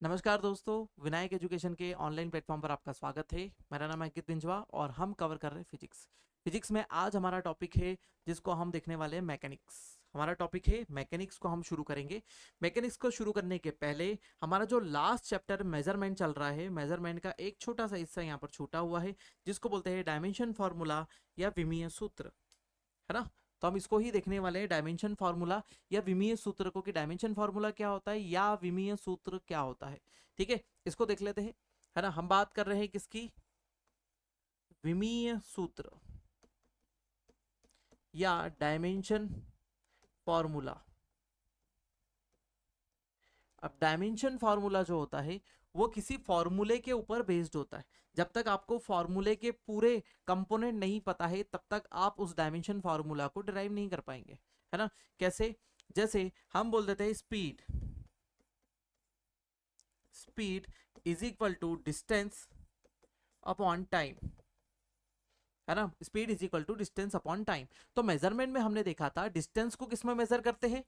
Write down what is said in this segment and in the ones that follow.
नमस्कार दोस्तों, विनायक एजुकेशन के ऑनलाइन प्लेटफॉर्म पर आपका स्वागत है। मेरा नाम है अंकित बिंजवा और हम कवर कर रहे हैं फिजिक्स। फिजिक्स में आज हमारा टॉपिक है जिसको हम देखने वाले हैं मैकेनिक्स। हमारा टॉपिक है मैकेनिक्स को हम शुरू करेंगे। मैकेनिक्स को शुरू करने के पहले हमारा जो लास्ट चैप्टर मेजरमेंट चल रहा है, मेजरमेंट का एक छोटा सा हिस्सा यहाँ पर छूटा हुआ है जिसको बोलते हैं डायमेंशन फार्मूला या विमीय सूत्र, है ना। तो हम इसको ही देखने वाले हैं, डायमेंशन फार्मूला या विमीय सूत्र को, कि डायमेंशन फार्मूला क्या होता है या विमीय सूत्र क्या होता है। ठीक है, इसको देख लेते हैं, है ना। हम बात कर रहे हैं किसकी? विमीय सूत्र या डायमेंशन फार्मूला। अब डायमेंशन फार्मूला जो होता है वो किसी फॉर्मूले के ऊपर बेस्ड होता है। जब तक आपको फॉर्मूले के पूरे कंपोनेंट नहीं पता है तब तक आप उस डायमेंशन फार्मूला को डिराइव नहीं कर पाएंगे, है ना। कैसे? जैसे हम बोल देते हैं speed, speed is equal to distance upon time, है ना। Speed is equal to distance upon time. तो मेजरमेंट में हमने देखा था डिस्टेंस को किस में मेजर करते हैं?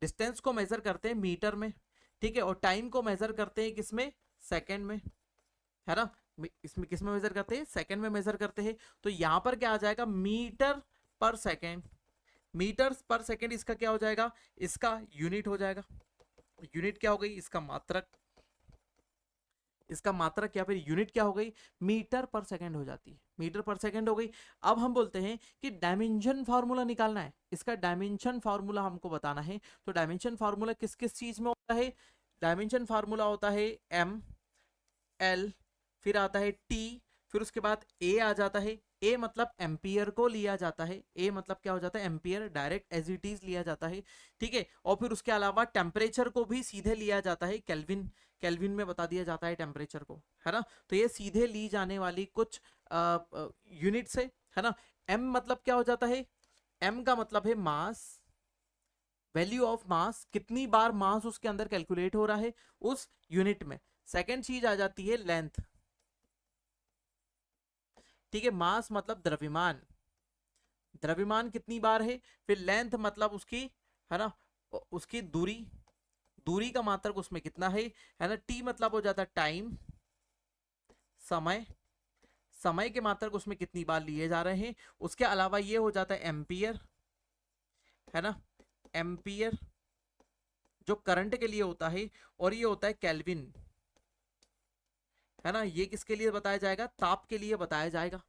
डिस्टेंस को मेजर करते हैं मीटर में, ठीक है। और टाइम को मेजर करते हैं किस में? सेकंड में, है ना। इसमें किस में मेजर करते हैं? सेकंड में मेजर करते हैं। तो यहां पर क्या आ जाएगा? मीटर पर सेकंड। मीटर पर सेकंड इसका क्या हो जाएगा? इसका यूनिट हो जाएगा। यूनिट क्या हो गई? इसका मात्रक। इसका मात्रक क्या, फिर यूनिट क्या हो गई? मीटर पर सेकंड हो जाती है, मीटर पर सेकंड हो गई। अब हम बोलते हैं कि डायमेंशन फार्मूला निकालना है, इसका डायमेंशन फार्मूला हमको बताना है। तो डायमेंशन फार्मूला किस किस चीज में होता है? डायमेंशन फार्मूला होता है एम, एल, फिर आता है टी, फिर उसके बाद ए आ जाता है। ए मतलब एम्पियर को लिया जाता है, ए मतलब क्या हो जाता है? Ampere, direct as it is लिया जाता है, ठीक है। और फिर उसके अलावा टेम्परेचर को भी सीधे लिया जाता है, केल्विन, केल्विन में बता दिया जाता है टेम्परेचर को, है ना। तो ये सीधे ली जाने वाली कुछ यूनिट्स है ना। एम मतलब क्या हो जाता है? एम का मतलब है मास, वैल्यू ऑफ मास, कितनी बार मास उसके अंदर कैलकुलेट हो रहा है उस यूनिट में। सेकेंड चीज आ जाती है लेंथ, ठीक है। मास मतलब द्रव्यमान, द्रव्यमान कितनी बार है। फिर लेंथ मतलब उसकी, है ना, उसकी दूरी, दूरी का मात्रक उसमें कितना है ना। टी मतलब हो जाता है टाइम, समय, समय के मात्रक उसमें कितनी बार लिए जा रहे हैं। उसके अलावा ये हो जाता है एम्पियर, है ना, एम्पियर जो करंट के लिए होता है। और ये होता है केल्विन, है ना। ये किसके लिए बताया जाएगा? ताप के लिए बताया जाएगा,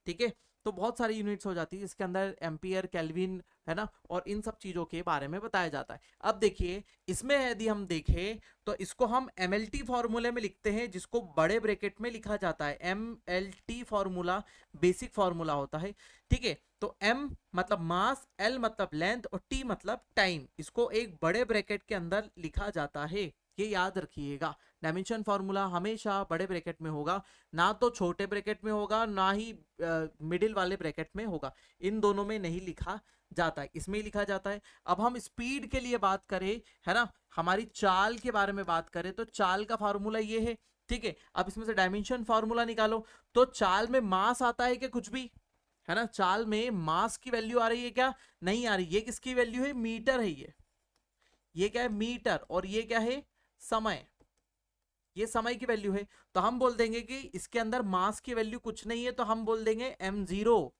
ठीक है। तो बहुत सारी यूनिट्स हो जाती है इसके अंदर, एम्पियर, केल्विन, है ना, और इन सब चीजों के बारे में बताया जाता है। अब देखिए, इसमें यदि हम देखें तो इसको हम एमएलटी फॉर्मूले में लिखते हैं, जिसको बड़े ब्रैकेट में लिखा जाता है। एमएलटी फॉर्मूला बेसिक फॉर्मूला होता है, ठीक है। तो एम मतलब मास, एल मतलब लेंथ और टी मतलब टाइम, इसको एक बड़े ब्रैकेट के अंदर लिखा जाता है, ये याद रखिएगा। डायमेंशन फार्मूला हमेशा बड़े ब्रैकेट में होगा, ना तो छोटे ब्रैकेट में होगा, ना ही मिडिल वाले ब्रैकेट में होगा। इन दोनों में नहीं लिखा जाता है, इसमें ही लिखा जाता है। अब हम स्पीड के लिए बात करें, है ना, हमारी चाल के बारे में बात करें, तो चाल का फार्मूला ये है, ठीक है। अब इसमें से डायमेंशन फार्मूला निकालो। तो चाल में मास आता है क्या? कुछ भी, है ना। चाल में मास की वैल्यू आ रही है क्या? नहीं आ रही। ये किसकी वैल्यू है? मीटर है ये क्या है? मीटर। और ये क्या है? समय, ये समय की वैल्यू है। तो हम बोल देंगे कि इसके अंदर मास की वैल्यू कुछ नहीं है, तो हम बोल देंगे m0।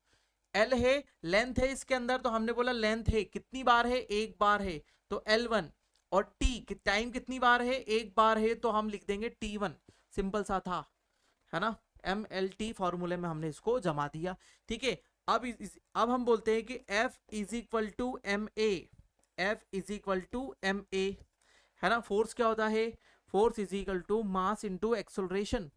एल है, लेंथ है इसके अंदर, तो हमने बोला लेंथ है, कितनी बार है? एक बार है, तो L1। और टी, टाइम कितनी बार है? एक बार है, तो हम लिख देंगे T1। सिंपल सा था, है ना। MLT फॉर्मूले में हमने इसको जमा दिया, ठीक है। अब हम बोलते हैं कि F is equal to M A, F is equal to M A, है ना। फोर्स क्या होता है? Force is equal to mass into acceleration,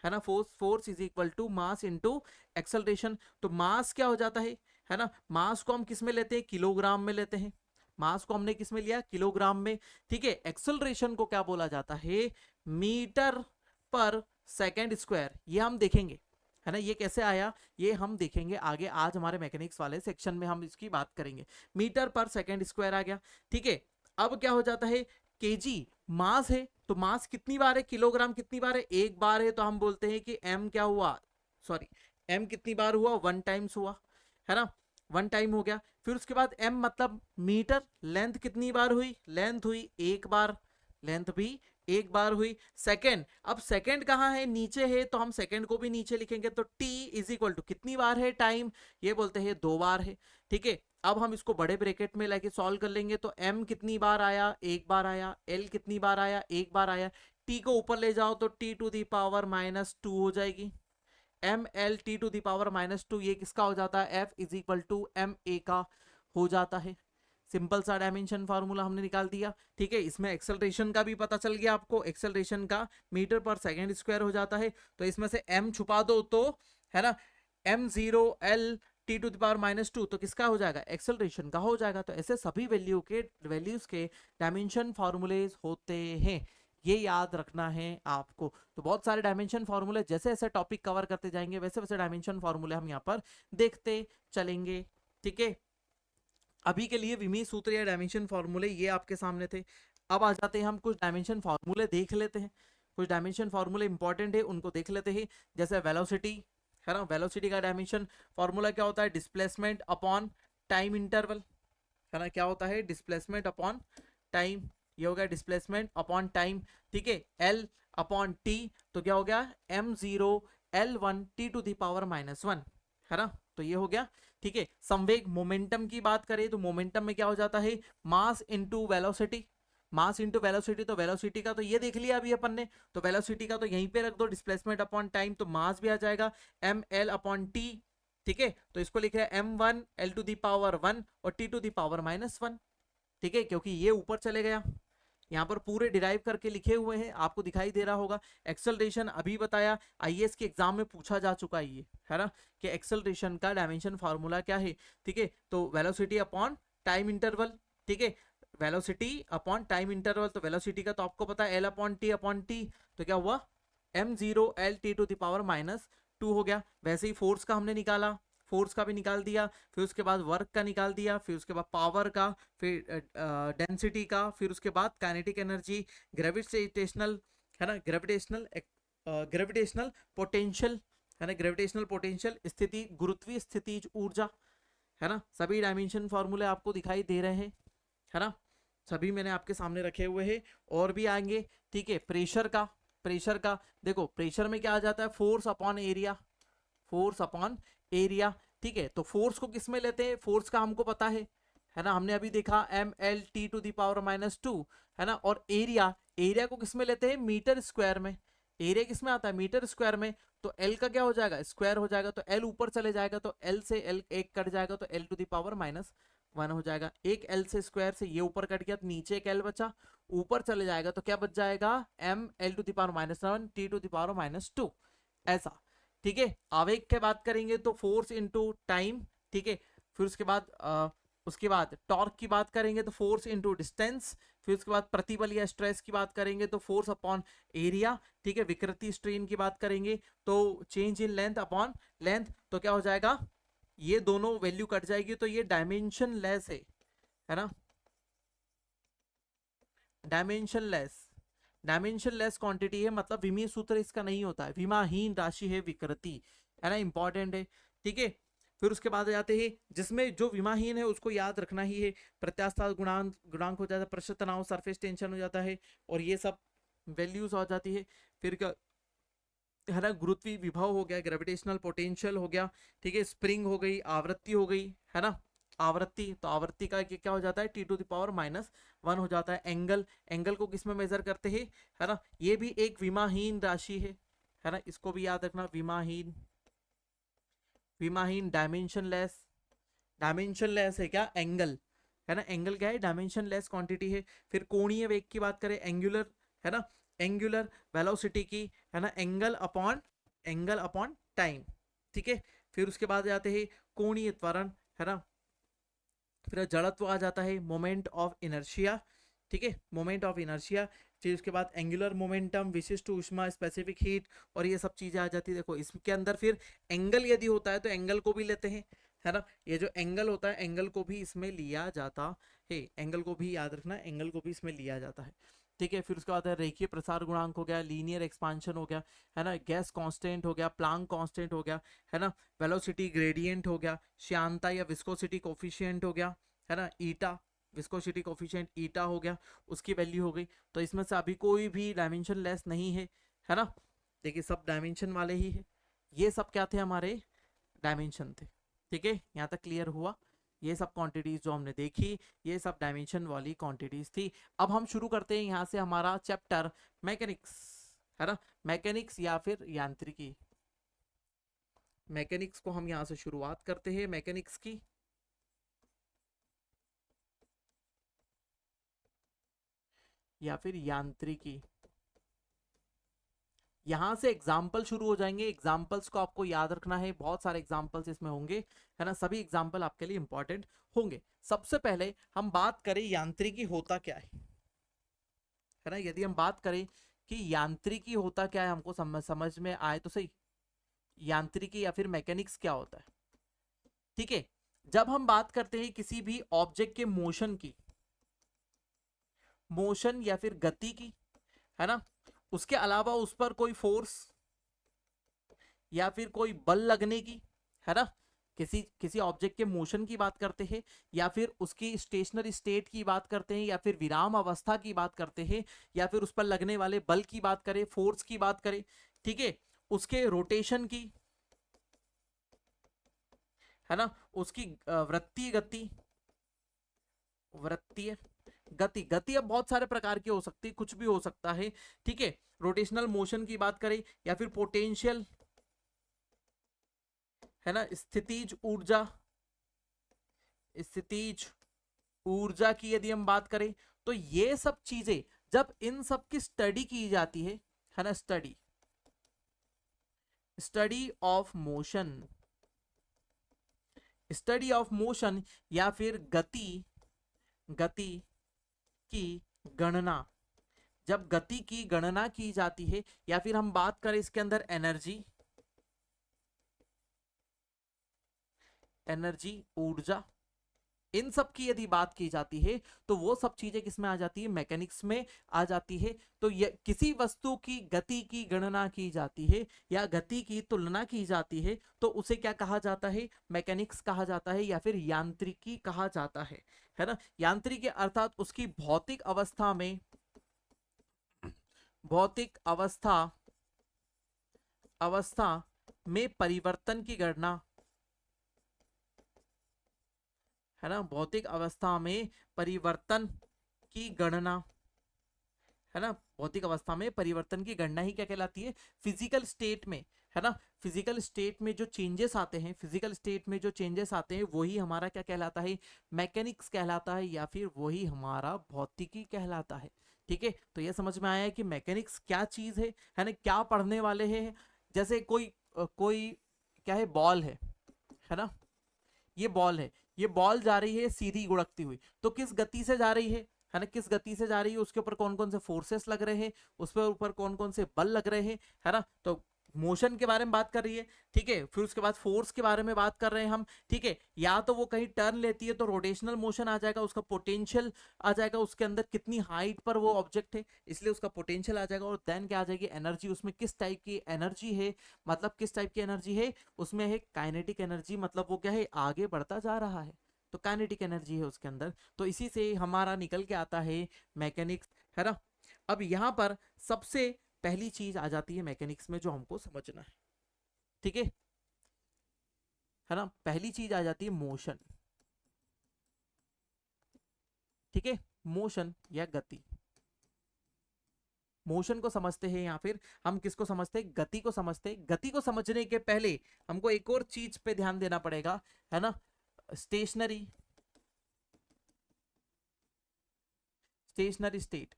है ना। Force is equal to mass into acceleration. तो मास क्या हो जाता है ना। मास को हम किस में लेते हैं? किलोग्राम में लेते हैं। मास को हमने किस में लिया? किलोग्राम में, ठीक है। एक्सलरेशन को क्या बोला जाता है? मीटर पर सेकेंड स्क्वायर। ये हम देखेंगे, है ना। ये कैसे आया ये हम देखेंगे आगे, आज हमारे मैकेनिक्स वाले सेक्शन में हम इसकी बात करेंगे। मीटर पर सेकेंड स्क्वायर आ गया, ठीक है। अब क्या हो जाता है? केजी मास है, तो मास कितनी बार है? किलोग्राम कितनी बार है? एक बार है, तो हम बोलते हैं कि एम क्या हुआ? सॉरी, एम कितनी बार हुआ? वन टाइम्स हुआ, है ना। वन टाइम हो गया। फिर उसके बाद एम मतलब मीटर। लेंथ कितनी बार हुई? लेंथ हुई एक बार, लेंथ भी एक बार हुई। सेकंड, अब सेकंड कहाँ है, नीचे है, तो हम सेकंड को भी नीचे लिखेंगे, तो t इज इक्वल टू कितनी बार है टाइम, ये बोलते हैं 2 बार है। ठीक है, अब हम इसको बड़े ब्रैकेट में लेके सॉल्व कर लेंगे, तो m कितनी बार आया, एक बार आया, l कितनी बार आया, एक बार आया, t को ऊपर ले जाओ तो t टू दी पावर -2 हो जाएगी, M L T to the power -2, ये किसका हो जाता है, f is equal to M A का हो जाता है। सिंपल सा डायमेंशन फार्मूला हमने निकाल दिया। ठीक है, इसमें एक्सेलरेशन का भी पता चल गया आपको, एक्सेलरेशन का मीटर पर सेकेंड स्क्वायर हो जाता है, तो इसमें से m छुपा दो तो है ना m0 l t to the power -2, तो किसका हो जाएगा, एक्सेलरेशन का हो जाएगा। तो ऐसे सभी वैल्यूज के डायमेंशन फार्मूलेज होते हैं, ये याद रखना है आपको। तो बहुत सारे डायमेंशन फार्मूले, जैसे जैसे टॉपिक कवर करते जाएंगे वैसे वैसे डायमेंशन फार्मूले हम यहाँ पर देखते चलेंगे। ठीक है, अभी के लिए विमीय सूत्र या डायमेंशन फार्मूले ये आपके सामने थे। अब आ जाते हैं हम कुछ डायमेंशन फार्मूले देख लेते हैं, कुछ डायमेंशन फार्मूले इंपॉर्टेंट है उनको देख लेते हैं। जैसे वेलोसिटी है ना, वेलोसिटी का डायमेंशन फार्मूला क्या होता है, डिस्प्लेसमेंट अपॉन टाइम इंटरवल, है ना, क्या होता है, डिस्प्लेसमेंट अपॉन टाइम, ये हो गया डिस्प्लेसमेंट अपॉन टाइम। ठीक है, एल अपॉन टी, तो क्या हो गया m0 l1 t to the power -1, है ना, तो ये हो गया। ठीक है, संवेग मोमेंटम की बात करें तो मोमेंटम में क्या हो जाता है, mass into velocity, mass into velocity, तो वेलोसिटी का तो ये देख लिया अभी अपन ने, तो वेलोसिटी का तो यहीं पे रख दो, डिस्प्लेसमेंट अपॉन टाइम, तो मास भी आ जाएगा एम एल अपॉन टी। ठीक है, तो इसको लिखे m1 l to the power 1 और t टू दी पावर -1। ठीक है, क्योंकि ये ऊपर चले गया, यहाँ पर पूरे डिराइव करके लिखे हुए हैं, आपको दिखाई दे रहा होगा। एक्सेलरेशन अभी बताया, आईएएस के एग्जाम में पूछा जा चुका है ये, है ना, कि एक्सेलरेशन का डायमेंशन फार्मूला क्या है। ठीक है, तो वेलोसिटी अपॉन टाइम इंटरवल, ठीक है, वेलोसिटी अपॉन टाइम इंटरवल, तो वेलोसिटी का तो आपको पता है L/T/T, तो क्या हुआ m0 l t to the power -2 हो गया। वैसे ही फोर्स का हमने निकाला, फोर्स का भी निकाल दिया, फिर उसके बाद वर्क का निकाल दिया, फिर उसके बाद पावर का, फिर डेंसिटी का, फिर उसके बाद काइनेटिक एनर्जी, ग्रेविटेशनल, है ना, ग्रेविटेशनल पोटेंशियल, है ना, ग्रेविटेशनल पोटेंशियल, स्थिति गुरुत्वीय स्थितिज ऊर्जा, है ना, सभी डायमेंशन फॉर्मूले आपको दिखाई दे रहे हैं, है ना, सभी मैंने आपके सामने रखे हुए हैं, और भी आएंगे। ठीक है, प्रेशर का, प्रेशर का देखो, प्रेशर में क्या आ जाता है, force upon area, force upon area. ठीक है, तो फोर्स को किस में लेते हैं, फोर्स का हमको पता है ना, हमने अभी देखा M L T to the power -2, है ना, और एरिया, एरिया को किस में लेते हैं, मीटर स्क्वायर में, एरिया किस में आता है, मीटर स्क्वायर में, तो एल का क्या हो जाएगा, स्क्वायर हो जाएगा, तो एल ऊपर चले जाएगा, तो एल से एल एक कट जाएगा, तो एल टू दी पावर -1 हो जाएगा। एक एल से स्क्वायर से ये ऊपर कट गया, तो नीचे एक एल बचा, ऊपर चले जाएगा तो क्या बच जाएगा, M L to the power -1 T to the power -2, ऐसा। ठीक है, आवेग की बात करेंगे तो फोर्स इनटू टाइम। ठीक है, फिर उसके बाद टॉर्क की बात करेंगे तो फोर्स इनटू डिस्टेंस, फिर उसके बाद प्रतिबल या स्ट्रेस की बात करेंगे तो फोर्स अपॉन एरिया। ठीक है, विकृति स्ट्रेन की बात करेंगे तो change in length upon length, तो क्या हो जाएगा, ये दोनों वैल्यू कट जाएगी, तो ये डायमेंशन लेस है ना, dimension less, dimension less quantity है, मतलब विमीय सूत्र इसका नहीं होता है, विमाहीन राशि है विकृति, है ना, इंपॉर्टेंट है। ठीक है, फिर उसके बाद जाते हैं जिसमें जो विमाहीन है उसको याद रखना ही है, प्रत्यास्थ गुणांक हो जाता है, पृष्ठ तनाव, सरफेस टेंशन हो जाता है, और ये सब वैल्यूज हो जाती है। फिर क्या है ना, गुरुत्वीय विभव हो गया, ग्रेविटेशनल पोटेंशियल हो गया। ठीक है, स्प्रिंग हो गई, आवृत्ति हो गई, है ना, आवृत्ति, तो आवृत्ति का क्या हो जाता है, टी टू द पावर -1 हो जाता है। एंगल, एंगल को किस में मेजर करते हैं, है ना, ये भी एक विमाहीन राशि है ना, इसको भी याद रखना, विमाहीन, विमाहीन डायमेंशन लेस, डायमेंशन लेस है क्या, एंगल, है ना, एंगल क्या है, डायमेंशन लेस क्वांटिटी है। फिर कोणीय वेग की बात करें, एंगुलर, है ना, एंगुलर वेलोसिटी की, है ना, एंगल अपॉन टाइम। ठीक है, फिर उसके बाद जाते हैं कोणीय त्वरण, है ना, फिर जड़त्व आ जाता है, मोमेंट ऑफ इनर्शिया। ठीक है, मोमेंट ऑफ इनर्शिया, फिर उसके बाद एंगुलर मोमेंटम, विशिष्ट ऊष्मा, स्पेसिफिक हीट, और ये सब चीजें आ जाती है। देखो इसके अंदर फिर एंगल यदि होता है तो एंगल को भी लेते हैं, है ना, ये जो एंगल होता है एंगल को भी इसमें लिया जाता है, एंगल को भी याद रखना, एंगल को भी इसमें लिया जाता है। ठीक है, फिर उसके बाद रेखीय प्रसार गुणांक हो गया, लीनियर एक्सपांशन हो गया, है ना, गैस कांस्टेंट हो गया, प्लांक कांस्टेंट हो गया, है ना, वेलोसिटी ग्रेडियंट हो गया, श्यानता या विस्कोसिटी कोफिशिएंट हो गया, है ना, ईटा विस्कोसिटी कोफिशिएंट ईटा हो गया, उसकी वैल्यू हो गई। तो इसमें से अभी कोई भी डायमेंशन लेस नहीं है ना, देखिए सब डायमेंशन वाले ही है। ये सब क्या थे, हमारे डायमेंशन थे। ठीक है, यहाँ तक क्लियर हुआ। ये सब क्वांटिटीज जो हमने देखी, ये सब डायमेंशन वाली क्वांटिटीज थी। अब हम शुरू करते हैं यहाँ से हमारा चैप्टर मैकेनिक्स, है ना, मैकेनिक्स या फिर यांत्रिकी। मैकेनिक्स को हम यहाँ से शुरुआत करते हैं, मैकेनिक्स की। या फिर यांत्रिकी। यहाँ से एग्जाम्पल शुरू हो जाएंगे। एग्जाम्पल्स को आपको याद रखना है, बहुत सारे एग्जाम्पल्स इसमें होंगे, है ना, सभी एग्जाम्पल आपके लिए इंपॉर्टेंट होंगे। सबसे पहले हम बात करें यांत्रिकी होता क्या है ना, यदि हम बात करें कि यांत्रिकी होता क्या है, हमको समझ में आए तो सही, यांत्रिकी या फिर मैकेनिक्स क्या होता है। ठीक है, जब हम बात करते हैं किसी भी ऑब्जेक्ट के मोशन की, मोशन या फिर गति की, है ना, उसके अलावा उस पर कोई फोर्स या फिर कोई बल लगने की, है ना, किसी किसी ऑब्जेक्ट के मोशन की बात करते हैं, या फिर उसकी स्टेशनरी स्टेट की बात करते हैं, या फिर विराम अवस्था की बात करते हैं, या फिर उस पर लगने वाले बल की बात करें, फोर्स की बात करें, ठीक है, उसके रोटेशन की, है ना, उसकी वृत्तीय गति, वृत्तीय गति, गति अब बहुत सारे प्रकार की हो सकती है, कुछ भी हो सकता है। ठीक है, रोटेशनल मोशन की बात करें, या फिर पोटेंशियल, है ना, स्थितिज ऊर्जा, स्थितिज ऊर्जा की यदि हम बात करें, तो ये सब चीजें जब इन सब की स्टडी की जाती है ना, study, study of motion, study of motion या फिर गति, गति की गणना, जब गति की गणना की जाती है, या फिर हम बात करें इसके अंदर एनर्जी, एनर्जी ऊर्जा, इन सब की यदि बात की जाती है, तो वो सब चीजें किसमें आ जाती है, मैकेनिक्स में आ जाती है। तो ये किसी वस्तु की गति की गणना की जाती है या गति की तुलना की जाती है, तो उसे क्या कहा जाता है, मैकेनिक्स कहा जाता है, या फिर यांत्रिकी कहा जाता है ना। यांत्रिकी अर्थात उसकी भौतिक अवस्था में, भौतिक अवस्था में परिवर्तन की गणना, है ना, भौतिक अवस्था में परिवर्तन की गणना, है ना, भौतिक अवस्था में परिवर्तन की गणना ही क्या कहलाती है, फिजिकल स्टेट में, है ना, फिजिकल स्टेट में जो चेंजेस आते हैं, फिजिकल स्टेट में जो चेंजेस आते हैं, वही हमारा क्या कहलाता है, मैकेनिक्स कहलाता है, या फिर वही हमारा भौतिकी कहलाता है। ठीक है, तो ये समझ में आया है कि मैकेनिक्स क्या चीज है ना, क्या पढ़ने वाले हैं। जैसे कोई क्या है, बॉल है ना, ये बॉल है, ये बॉल जा रही है सीधी गुड़कती हुई, तो किस गति से जा रही है ना, किस गति से जा रही है, उसके ऊपर कौन कौन से फोर्सेस लग रहे हैं, उस पर ऊपर कौन कौन से बल लग रहे हैं, है ना, तो मोशन के बारे में बात कर रही है। ठीक है, फिर उसके बाद फोर्स के बारे में बात कर रहे हैं हम। ठीक है, या तो वो कहीं टर्न लेती है तो रोटेशनल मोशन आ जाएगा, उसका पोटेंशियल आ जाएगा, उसके अंदर कितनी हाइट पर वो ऑब्जेक्ट है इसलिए उसका पोटेंशियल आ जाएगा, और देन क्या आ जाएगी, एनर्जी, उसमें किस टाइप की एनर्जी है, मतलब किस टाइप की एनर्जी है, उसमें है काइनेटिक एनर्जी, मतलब वो क्या है, आगे बढ़ता जा रहा है, तो काइनेटिक एनर्जी है उसके अंदर। तो इसी से हमारा निकल के आता है मैकेनिक्स, है ना। अब यहाँ पर सबसे पहली चीज आ जाती है मैकेनिक्स में जो हमको समझना है, ठीक है ना, पहली चीज आ जाती है मोशन। ठीक है, मोशन या गति, मोशन को समझते हैं, या फिर हम किसको समझते हैं, गति को समझते हैं। गति को समझने के पहले हमको एक और चीज पे ध्यान देना पड़ेगा, है ना, स्टेशनरी, स्टेशनरी स्टेट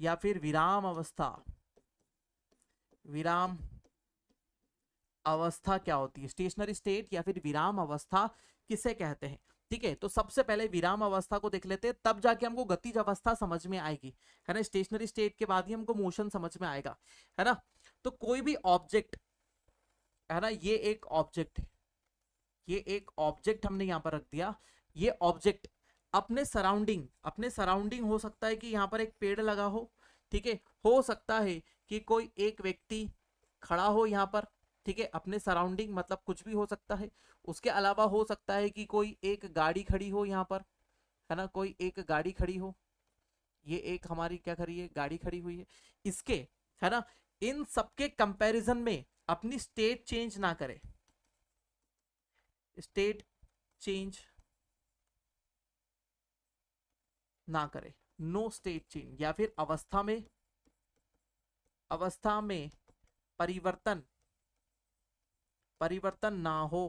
या फिर विराम अवस्था, विराम अवस्था क्या होती है, स्टेशनरी स्टेट या फिर विराम अवस्था किसे कहते हैं। ठीक है, तो सबसे पहले विराम अवस्था को देख लेते हैं, तब जाके हमको गतिज अवस्था समझ में आएगी, है ना, स्टेशनरी स्टेट के बाद ही हमको मोशन समझ में आएगा, है ना। तो कोई भी ऑब्जेक्ट, है ना, ये एक ऑब्जेक्ट है, ये एक ऑब्जेक्ट हमने यहां पर रख दिया, ये ऑब्जेक्ट अपने सराउंडिंग हो सकता है कि यहाँ पर एक पेड़ लगा ठीक है, हो सकता है कि कोई एक व्यक्ति खड़ा हो यहाँ पर, ठीक है, अपने सराउंडिंग, मतलब कुछ भी हो सकता है। उसके अलावा हो सकता है कि कोई एक गाड़ी खड़ी हो यहाँ पर, है ना, कोई एक गाड़ी खड़ी हो, ये एक हमारी क्या खड़ी है, गाड़ी खड़ी हुई है, इसके, है ना, इन सबके कंपैरिजन में अपनी स्टेट चेंज ना करे, स्टेट चेंज ना करे, नो स्टेट चेंज, या फिर अवस्था में परिवर्तन परिवर्तन ना हो,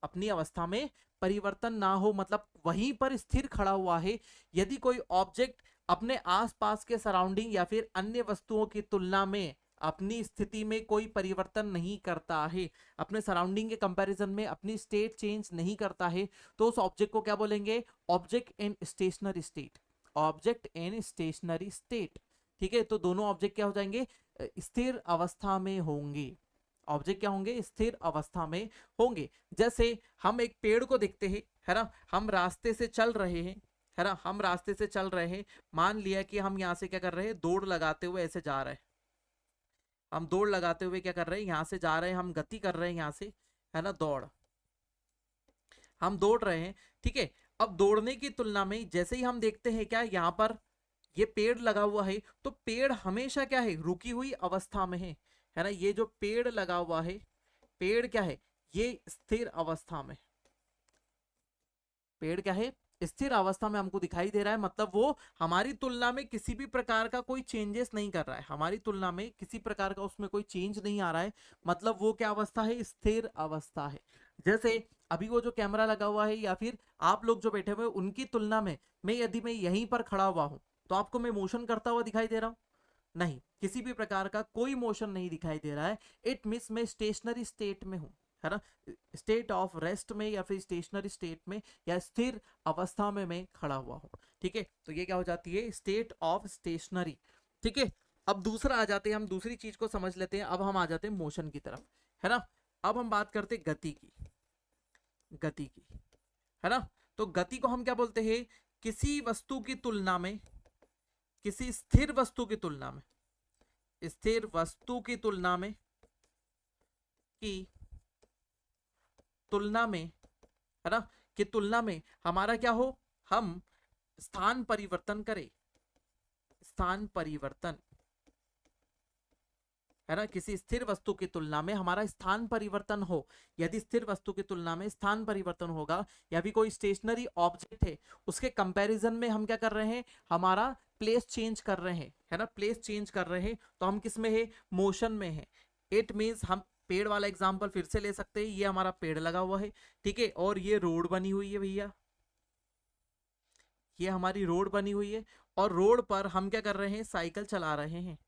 अपनी अवस्था में परिवर्तन ना हो, मतलब वहीं पर स्थिर खड़ा हुआ है। यदि कोई ऑब्जेक्ट अपने आसपास के सराउंडिंग या फिर अन्य वस्तुओं की तुलना में अपनी स्थिति में कोई परिवर्तन नहीं करता है, अपने सराउंडिंग के कंपैरिजन में अपनी स्टेट चेंज नहीं करता है, तो उस ऑब्जेक्ट को क्या बोलेंगे, object in stationery state, object in stationery state. ठीक है, तो दोनों ऑब्जेक्ट क्या हो जाएंगे, स्थिर अवस्था में होंगे, ऑब्जेक्ट क्या होंगे, स्थिर अवस्था में होंगे। जैसे हम एक पेड़ को देखते हैं, है ना, हम रास्ते से चल रहे हैं, है ना, हम रास्ते से चल रहे हैं, मान लिया कि हम यहाँ से क्या कर रहे हैं, दौड़ लगाते हुए ऐसे जा रहे हैं, हम दौड़ लगाते हुए क्या कर रहे हैं, यहाँ से जा रहे हैं, हम गति कर रहे हैं यहाँ से, है ना, हम दौड़ रहे हैं। ठीक है, अब दौड़ने की तुलना में जैसे ही हम देखते हैं क्या, यहाँ पर ये पेड़ लगा हुआ है, तो पेड़ हमेशा क्या है, रुकी हुई अवस्था में है ना, ये जो पेड़ लगा हुआ है, पेड़ क्या है, ये स्थिर अवस्था में, पेड़ क्या है, स्थिर अवस्था में हमको दिखाई दे रहा है, मतलब वो हमारी तुलना में किसी भी प्रकार का कोई चेंजेस नहीं कर रहा है, हमारी तुलना में किसी प्रकार का उसमें कोई चेंज नहीं आ रहा है, मतलब वो क्या अवस्था है, स्थिर अवस्था है। जैसे अभी वो जो कैमरा लगा हुआ है या फिर आप लोग जो बैठे हुए हैं उनकी तुलना में मैं यदि मैं यहीं पर खड़ा हुआ हूं, तो आपको मैं मोशन करता हुआ दिखाई दे रहा हूं, नहीं, किसी भी प्रकार का कोई मोशन नहीं दिखाई दे रहा है। इट मीन्स मैं स्टेशनरी स्टेट में हूं, है ना, स्टेट ऑफ रेस्ट में या फिर स्टेशनरी स्टेट में या स्थिर अवस्था में मैं खड़ा हुआ हूं। ठीक है, तो ये क्या हो जाती है, स्टेट ऑफ स्टेशनरी। ठीक है, अब दूसरा आ जाते हैं, हम दूसरी चीज को समझ लेते हैं, अब हम आ जाते हैं मोशन की तरफ, है ना। अब हम बात करते हैं गति की, है ना, तो गति को हम क्या बोलते हैं, किसी वस्तु की तुलना में, किसी स्थिर वस्तु की तुलना में, स्थिर वस्तु की तुलना में, की तुलना में, है ना, कि तुलना में हमारा क्या हो, हम स्थान परिवर्तन करें, स्थान परिवर्तन, है ना, किसी स्थिर वस्तु की तुलना में हमारा स्थान परिवर्तन हो। यदि स्थिर वस्तु की तुलना में स्थान परिवर्तन होगा, या भी कोई स्टेशनरी ऑब्जेक्ट है उसके कंपैरिजन में हम क्या कर रहे हैं, हमारा प्लेस चेंज कर रहे हैं, है ना, प्लेस चेंज कर रहे हैं, तो हम किस में है, मोशन में है। इट मीन्स हम पेड़ वाला एग्जाम्पल फिर से ले सकते हैं, ये हमारा पेड़ लगा हुआ है, ठीक है, और ये रोड बनी हुई है भैया, ये हमारी रोड बनी हुई है, और रोड पर हम क्या कर रहे हैं, साइकिल चला रहे हैं,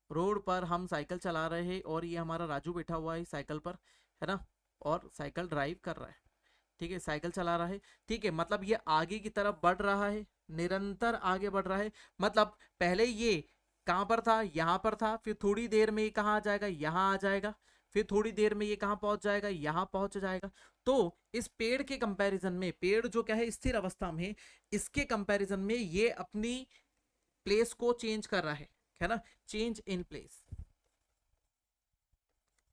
रोड पर हम साइकिल चला रहे हैं, और ये हमारा राजू बैठा हुआ है साइकिल पर, है ना, और साइकिल ड्राइव कर रहा है, ठीक है, साइकिल चला रहा है। ठीक है, मतलब ये आगे की तरफ बढ़ रहा है, निरंतर आगे बढ़ रहा है, मतलब पहले ये कहां पर था, यहां पर था, फिर थोड़ी देर में ये कहां आ जाएगा, यहां आ जाएगा, फिर थोड़ी देर में ये कहां पहुंच जाएगा, यहां पहुंच जाएगा। तो इस पेड़ के कंपैरिजन में, पेड़ जो क्या है, स्थिर अवस्था में, इसके कंपैरिजन में ये अपनी प्लेस को चेंज कर रहा है ना, change in place,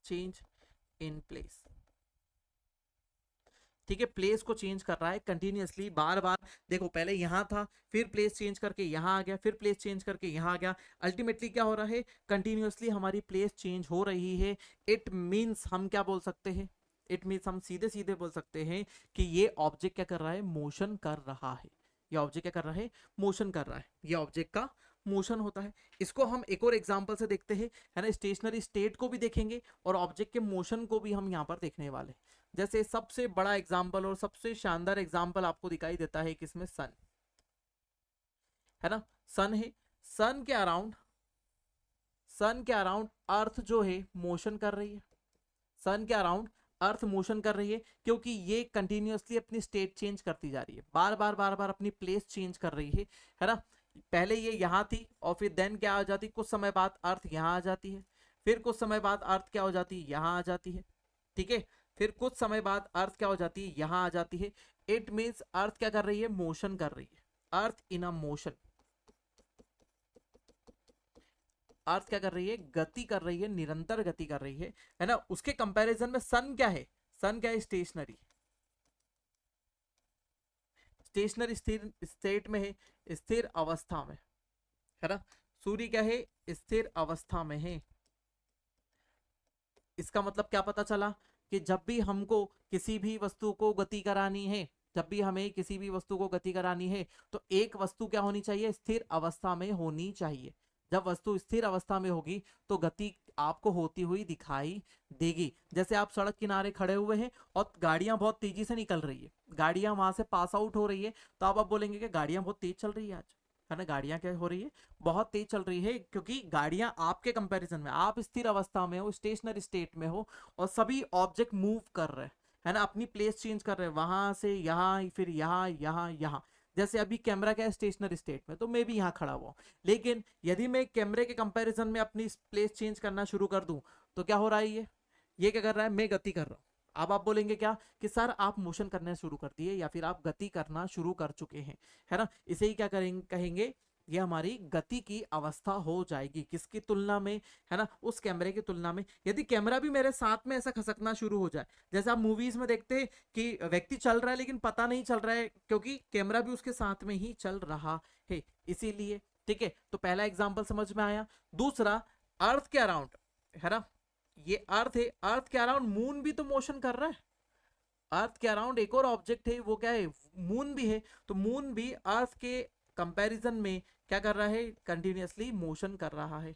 change in place. ठीक है, प्लेस को चेंज कर रहा है कंटिन्यूअसली, बार बार, देखो पहले यहां था, फिर प्लेस चेंज करके यहां आ गया, फिर प्लेस चेंज करके यहां आ गया, अल्टीमेटली क्या हो रहा है, कंटिन्यूअसली हमारी प्लेस चेंज हो रही है। इट मींस हम क्या बोल सकते हैं, इट मींस हम सीधे सीधे बोल सकते हैं कि ये ऑब्जेक्ट क्या कर रहा है, मोशन कर रहा है, ये ऑब्जेक्ट क्या कर रहा है, मोशन कर रहा है, ये ऑब्जेक्ट का मोशन होता है। इसको हम एक और एग्जांपल से देखते हैं, है ना, स्टेशनरी स्टेट को भी देखेंगे और ऑब्जेक्ट के मोशन को भी हम यहाँ पर देखने वाले हैं। जैसे सबसे बड़ा एग्जाम्पल और सबसे शानदार एग्जाम्पल आपको दिखाई देता है किसमें, सन, है ना, सन है, सन के अराउंड, सन के अराउंड अर्थ जो है मोशन कर रही है, सन के अराउंड अर्थ मोशन कर रही है, क्योंकि ये कंटिन्यूअसली अपनी स्टेट चेंज करती जा रही है, बार बार अपनी प्लेस चेंज कर रही है ना। पहले ये यहां थी और फिर देन क्या आ जाती, कुछ समय बाद अर्थ यहां आ जाती है, फिर कुछ समय बाद अर्थ क्या हो जाती है, यहां आ जाती है, ठीक है, फिर कुछ समय बाद अर्थ क्या हो जाती है, यहां आ जाती है। इट मीन्स अर्थ क्या कर रही है, मोशन कर रही है, अर्थ इन अ मोशन, अर्थ क्या कर रही है, गति कर रही है, निरंतर गति कर रही है ना। उसके कंपैरिजन में सन क्या है, सन क्या है, स्टेशनरी, स्टेशनरी स्थिर स्टेट में है, स्थिर अवस्था में, है ना। सूर्य क्या है, स्थिर अवस्था में है। इसका मतलब क्या पता चला कि जब भी हमको किसी भी वस्तु को गति करानी है, जब भी हमें किसी भी वस्तु को गति करानी है तो एक वस्तु क्या होनी चाहिए, स्थिर अवस्था में होनी चाहिए। जब वस्तु स्थिर अवस्था में होगी तो गति आपको होती हुई दिखाई देगी। जैसे आप सड़क किनारे खड़े हुए हैं और गाड़ियां बहुत तेजी से निकल रही है, गाड़ियां वहां से पास आउट हो रही है, तो आप बोलेंगे कि गाड़ियां बहुत तेज चल रही है आज, है ना। गाड़ियां क्या हो रही है, बहुत तेज चल रही है, क्योंकि गाड़ियां आपके कंपैरिजन में, आप स्थिर अवस्था में हो, स्टेशनरी स्टेट में हो, और सभी ऑब्जेक्ट मूव कर रहे हैं, है ना, अपनी प्लेस चेंज कर रहे हैं, वहां से यहाँ, फिर यहाँ, यहाँ, यहाँ। जैसे अभी कैमरा क्या है, स्टेशनरी स्टेट में, तो मैं भी यहाँ खड़ा हुआ हूँ, लेकिन यदि मैं कैमरे के कंपैरिजन में अपनी प्लेस चेंज करना शुरू कर दूं तो क्या हो रहा है, ये क्या कर रहा है, मैं गति कर रहा हूँ। अब आप बोलेंगे क्या कि सर आप मोशन करना शुरू कर दिए या फिर आप गति करना शुरू कर चुके हैं, है ना। इसे ही क्या करेंगे, कहेंगे ये हमारी गति की अवस्था हो जाएगी। किसकी तुलना में, है ना, उस कैमरे की तुलना में। यदि कैमरा भी मेरे साथ में ऐसा खसकना शुरू हो जाए, जैसे आप मूवीज में देखते हैं कि व्यक्ति चल रहा है लेकिन पता नहीं चल रहा है, क्योंकि कैमरा भी उसके साथ में ही चल रहा है, इसीलिए। ठीक है, तो पहला एग्जाम्पल समझ में आया। दूसरा, अर्थ के अराउंड, है ना, ये अर्थ है, अर्थ के अराउंड मून भी तो मोशन कर रहा है। अर्थ के अराउंड एक और ऑब्जेक्ट है, वो क्या है, मून भी है। तो मून भी अर्थ के कंपैरिजन में क्या कर रहा है, कंटिन्यूअसली मोशन कर रहा है।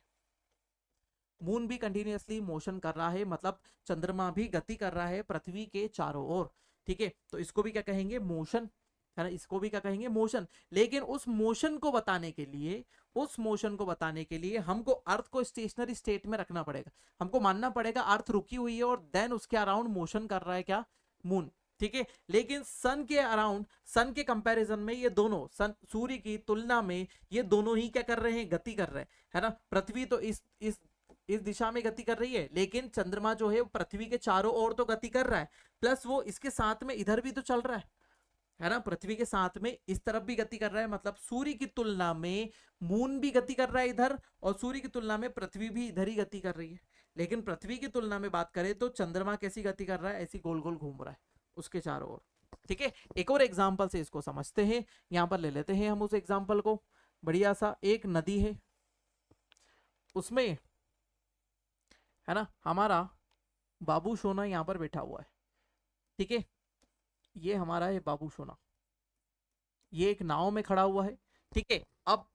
मून भी कंटिन्यूअसली मोशन कर रहा है, मतलब चंद्रमा भी गति कर रहा है पृथ्वी के चारों ओर। ठीक है, तो इसको भी क्या कहेंगे, मोशन, है ना, इसको भी क्या कहेंगे, मोशन। लेकिन उस मोशन को बताने के लिए, उस मोशन को बताने के लिए हमको अर्थ को स्टेशनरी स्टेट में रखना पड़ेगा। हमको मानना पड़ेगा अर्थ रुकी हुई है और देन उसके अराउंड मोशन कर रहा है क्या, मून। ठीक है, लेकिन सन के अराउंड, सन के कंपैरिजन में ये दोनों, सन सूर्य की तुलना में ये दोनों ही क्या कर रहे हैं, गति कर रहे हैं, है ना। पृथ्वी तो इस दिशा में गति कर रही है, लेकिन चंद्रमा जो है वो पृथ्वी के चारों ओर तो गति कर रहा है, प्लस वो इसके साथ में इधर भी तो चल रहा है ना, पृथ्वी के साथ में इस तरफ भी गति कर रहा है। मतलब सूर्य की तुलना में मून भी गति कर रहा है इधर, और सूर्य की तुलना में पृथ्वी भी इधर ही गति कर रही है। लेकिन पृथ्वी की तुलना में बात करें तो चंद्रमा कैसी गति कर रहा है, ऐसी गोल गोल घूम रहा है उसके चारों ओर। ठीक है, एक और एग्जाम्पल से इसको समझते हैं। यहां पर ले लेते हैं हम उस एग्जाम्पल को, बढ़िया सा। एक नदी है, उसमें, है ना, हमारा बाबू सोना यहां पर बैठा हुआ है। ठीक है, ये हमारा है बाबू सोना, ये एक नाव में खड़ा हुआ है। ठीक है, अब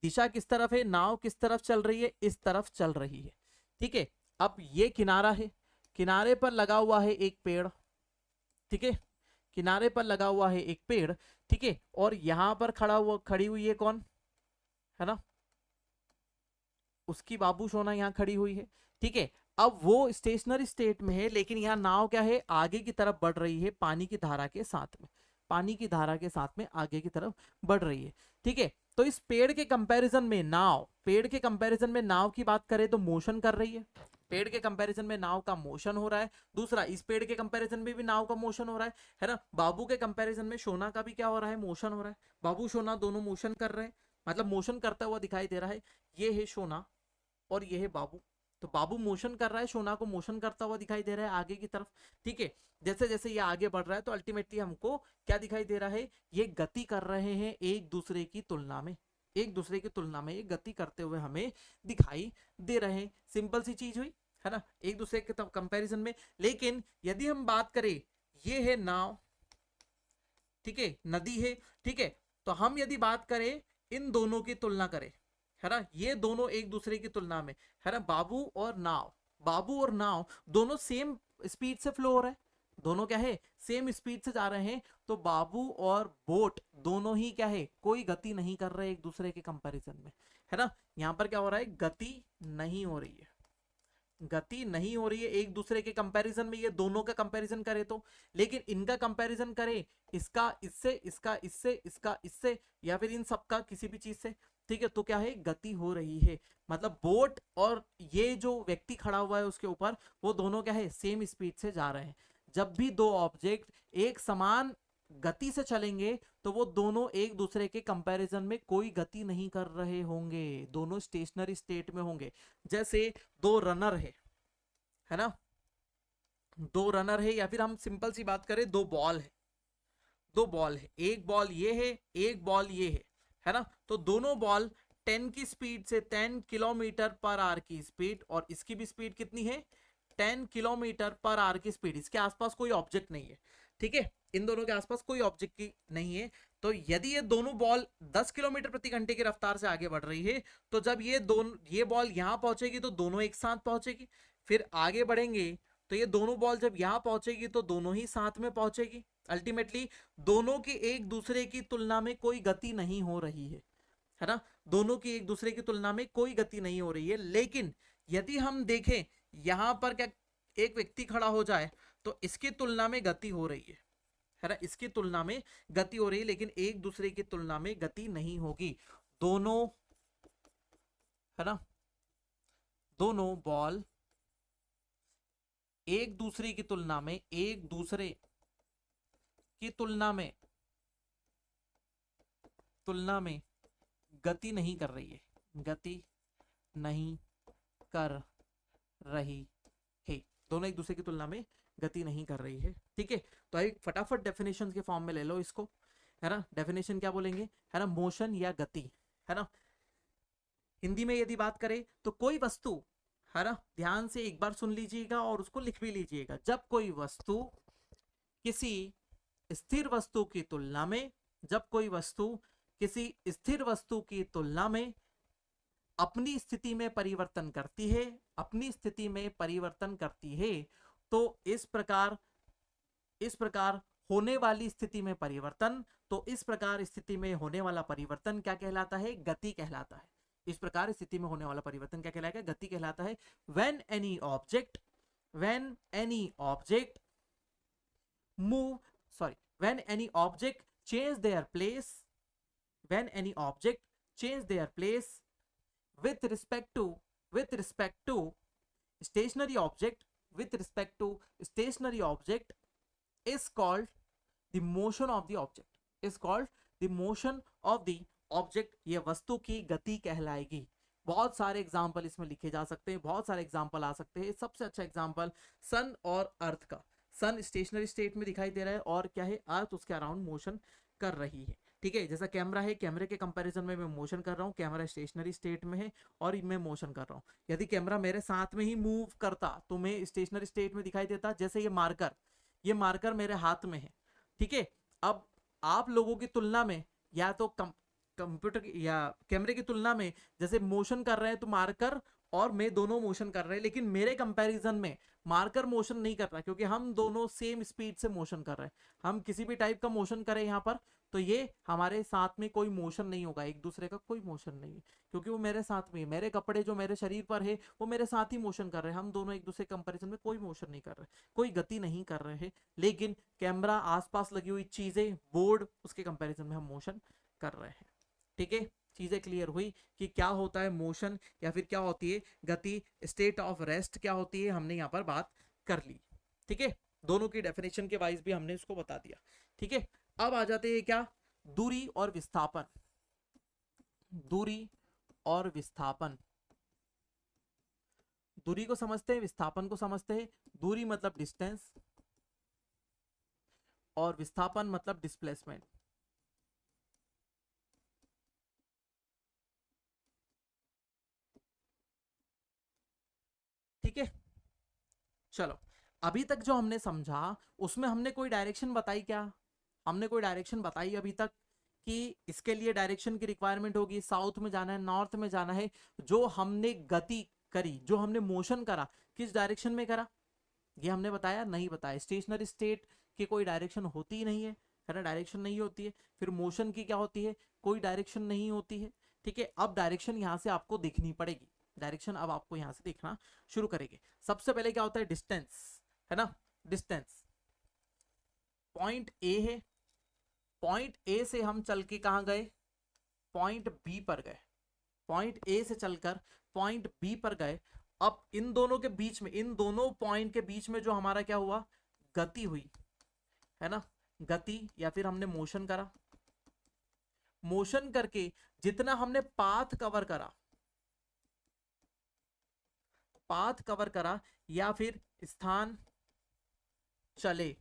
दिशा किस तरफ है, नाव किस तरफ चल रही है, इस तरफ चल रही है। ठीक है, अब ये किनारा है, किनारे पर लगा हुआ है एक पेड़। ठीक है, किनारे पर लगा हुआ है एक पेड़। ठीक है, और यहां पर खड़ी हुई है कौन, है ना, उसकी बाबू सोना यहाँ खड़ी हुई है। ठीक है, अब वो स्टेशनरी स्टेट में है, लेकिन यहाँ नाव क्या है, आगे की तरफ बढ़ रही है, पानी की धारा के साथ में, पानी की धारा के साथ में आगे की तरफ बढ़ रही है। ठीक है, तो इस पेड़ के कंपैरिजन में नाव, पेड़ के कंपैरिजन में नाव की बात करें तो मोशन कर रही है, पेड़ के कंपैरिजन में नाव का मोशन हो रहा है। दूसरा, इस पेड़ के कंपैरिजन में भी नाव का मोशन हो रहा है ना। बाबू के कंपैरिजन में सोना का भी क्या हो रहा है, मोशन हो रहा है। बाबू सोना दोनों मोशन कर रहे हैं, मतलब मोशन करता हुआ दिखाई दे रहा है। ये है सोना और ये है बाबू। तो बाबू मोशन कर रहा है, सोना को मोशन करता हुआ दिखाई दे रहा है आगे की तरफ। ठीक है, जैसे जैसे ये आगे बढ़ रहा है तो अल्टीमेटली हमको क्या दिखाई दे रहा है, ये गति कर रहे हैं एक दूसरे की तुलना में, एक दूसरे की तुलना में ये गति करते हुए हमें दिखाई दे रहे हैं। सिंपल सी चीज हुई, है ना, एक दूसरे के कंपैरिजन में। लेकिन यदि हम बात करें, ये है नाव, ठीक है, नदी है। ठीक है, तो हम यदि बात करें, इन दोनों की तुलना करें, है ना, ये दोनों एक दूसरे की तुलना में, है ना, बाबू और नाव, बाबू और नाव दोनों सेम स्पीड से फ्लो हो रहे हैं, दोनों क्या है, सेम स्पीड से जा रहे हैं। तो बाबू और बोट दोनों ही क्या है, कोई गति नहीं कर रहे एक दूसरे के कंपैरिजन में, है ना। यहां पर क्या हो रहा है, गति नहीं हो रही है, गति नहीं हो रही है एक दूसरे के कंपैरिजन में, ये दोनों का कंपैरिजन करे तो। लेकिन इनका कंपैरिजन करें, इसका इससे, इसका इससे, इसका इससे, या फिर इन सब का किसी भी चीज से, ठीक है, तो क्या है, गति हो रही है। मतलब बोट और ये जो व्यक्ति खड़ा हुआ है उसके ऊपर, वो दोनों क्या है, सेम स्पीड से जा रहे हैं। जब भी दो ऑब्जेक्ट एक समान गति से चलेंगे तो वो दोनों एक दूसरे के कंपैरिजन में कोई गति नहीं कर रहे होंगे, दोनों स्टेशनरी स्टेट में होंगे। जैसे दो रनर है ना, दो रनर है, या फिर हम सिंपल सी बात करें, दो बॉल है, दो बॉल है, एक बॉल ये है, एक बॉल ये है ना, तो दोनों बॉल 10 की स्पीड से 10 किलोमीटर पर आवर की स्पीड, और इसकी भी स्पीड कितनी है 10 किलोमीटर पर आवर की स्पीड, इसके आसपास कोई ऑब्जेक्ट नहीं है, ठीक है, इन दोनों के आसपास कोई ऑब्जेक्ट की नहीं है। तो यदि ये दोनों बॉल 10 किलोमीटर प्रति घंटे की रफ्तार से आगे बढ़ रही है, तो जब ये बॉल यहां पहुंचेगी तो दोनों एक साथ पहुंचेगी, फिर आगे बढ़ेंगे तो ये दोनों बॉल जब यहां पहुंचेगी तो दोनों ही साथ में पहुंचेगी। अल्टीमेटली दोनों की एक दूसरे की तुलना में कोई गति नहीं हो रही है ना, दोनों की एक दूसरे की तुलना में कोई गति नहीं हो रही है। लेकिन यदि हम देखें यहां पर क्या एक व्यक्ति खड़ा हो जाए तो इसकी तुलना में गति हो रही है ना, इसकी तुलना में गति हो रही है, लेकिन एक दूसरे की तुलना में गति नहीं होगी। दोनों है ना, दोनों बॉल एक दूसरे की तुलना में, एक दूसरे की तुलना में गति नहीं कर रही है, गति नहीं कर रही है, दोनों एक दूसरे की तुलना में गति नहीं कर रही है, ठीक है। तो एक फटाफट डेफिनेशन के फॉर्म में ले लो इसको, है ना, डेफिनेशन क्या बोलेंगे, है ना, मोशन या गति, है ना। हिंदी में यदि बात करें तो कोई वस्तु, है ना, ध्यान से एक बार सुन लीजिएगा और उसको लिख भी लीजिएगा, जब कोई वस्तु किसी स्थिर वस्तु की तुलना में, जब कोई वस्तु किसी स्थिर वस्तु की तुलना में अपनी स्थिति में परिवर्तन करती है, अपनी स्थिति में परिवर्तन करती है, तो इस प्रकार होने वाली स्थिति में परिवर्तन, तो इस प्रकार स्थिति में होने वाला परिवर्तन क्या कहलाता है, गति कहलाता है। इस प्रकार स्थिति में होने वाला परिवर्तन क्या कहलाएगा, गति कहलाता है। when any object move, sorry, when any object change their place, when any object change their place with respect to stationary object, with respect to stationary object is called the motion of the object, is called the motion of the object, ये वस्तु की गति कहलाएगी। बहुत सारे example इसमें लिखे जा सकते हैं, बहुत सारे एग्जाम्पल आ सकते हैं। सबसे अच्छा एग्जाम्पल सन और अर्थ का, सन स्टेशनरी स्टेट में दिखाई दे रहा है और क्या है, अर्थ उसके अराउंड मोशन कर रही है, ठीक है। जैसा कैमरा है, कैमरे के कंपैरिजन में मैं मोशन कर रहा हूँ, कैमरा स्टेशनरी स्टेट में है और मैं मोशन कर रहा हूँ। यदि कैमरा मेरे साथ में ही मूव करता तो मैं स्टेशनरी स्टेट में दिखाई देता। जैसे ये मार्कर मेरे हाथ में है, ठीक है। अब आप लोगों की तुलना में या तो कंप्यूटर या कैमरे की तुलना में जैसे मोशन कर रहे हैं तो मार्कर और मैं दोनों मोशन कर रहे हैं, लेकिन मेरे कंपैरिजन में मार्कर मोशन नहीं कर रहा, क्योंकि हम दोनों सेम स्पीड से मोशन कर रहे हैं। हम किसी भी टाइप का मोशन करें यहाँ पर तो ये हमारे साथ में कोई मोशन नहीं होगा, एक दूसरे का कोई मोशन नहीं है, क्योंकि वो मेरे साथ में, मेरे कपड़े जो मेरे शरीर पर है वो मेरे साथ ही मोशन कर रहे हैं। हम दोनों एक दूसरे कंपैरिजन में कोई मोशन नहीं कर रहे, कोई गति नहीं कर रहे हैं। लेकिन कैमरा, आसपास लगी हुई चीजें, बोर्ड, उसके कंपैरिजन में हम मोशन कर रहे हैं, ठीक है। चीजें क्लियर हुई कि क्या होता है मोशन या फिर क्या होती है गति, स्टेट ऑफ रेस्ट क्या होती है, हमने यहाँ पर बात कर ली, ठीक है। दोनों की डेफिनेशन के वाइज भी हमने इसको बता दिया, ठीक है। अब आ जाते हैं क्या, दूरी और विस्थापन। दूरी और विस्थापन, दूरी को समझते हैं, विस्थापन को समझते हैं। दूरी मतलब डिस्टेंस और विस्थापन मतलब डिस्प्लेसमेंट, ठीक है। चलो, अभी तक जो हमने समझा उसमें हमने कोई डायरेक्शन बताई क्या, हमने कोई डायरेक्शन बताई अभी तक कि इसके लिए डायरेक्शन की रिक्वायरमेंट होगी, साउथ में जाना है, नॉर्थ में जाना है। जो हमने गति करी, जो हमने मोशन करा, किस डायरेक्शन में करा ये हमने बताया नहीं बताया। स्टेशनरी स्टेट की कोई डायरेक्शन होती ही नहीं है ना, डायरेक्शन नहीं होती है। फिर मोशन की क्या होती है, कोई डायरेक्शन नहीं होती है, ठीक है। अब डायरेक्शन यहां से आपको दिखनी पड़ेगी, डायरेक्शन अब आपको यहां से दिखना शुरू करेगी। सबसे पहले क्या होता है, डिस्टेंस, है ना। डिस्टेंस, पॉइंट ए है, पॉइंट ए से हम चल के कहां गए, पॉइंट बी पर गए, पॉइंट ए से चलकर पॉइंट बी पर गए। अब इन दोनों के बीच में, इन दोनों पॉइंट के बीच में जो हमारा क्या हुआ, गति हुई, है ना, गति, या फिर हमने मोशन करा। मोशन करके जितना हमने पाथ कवर करा, पाथ कवर करा या फिर स्थान चले,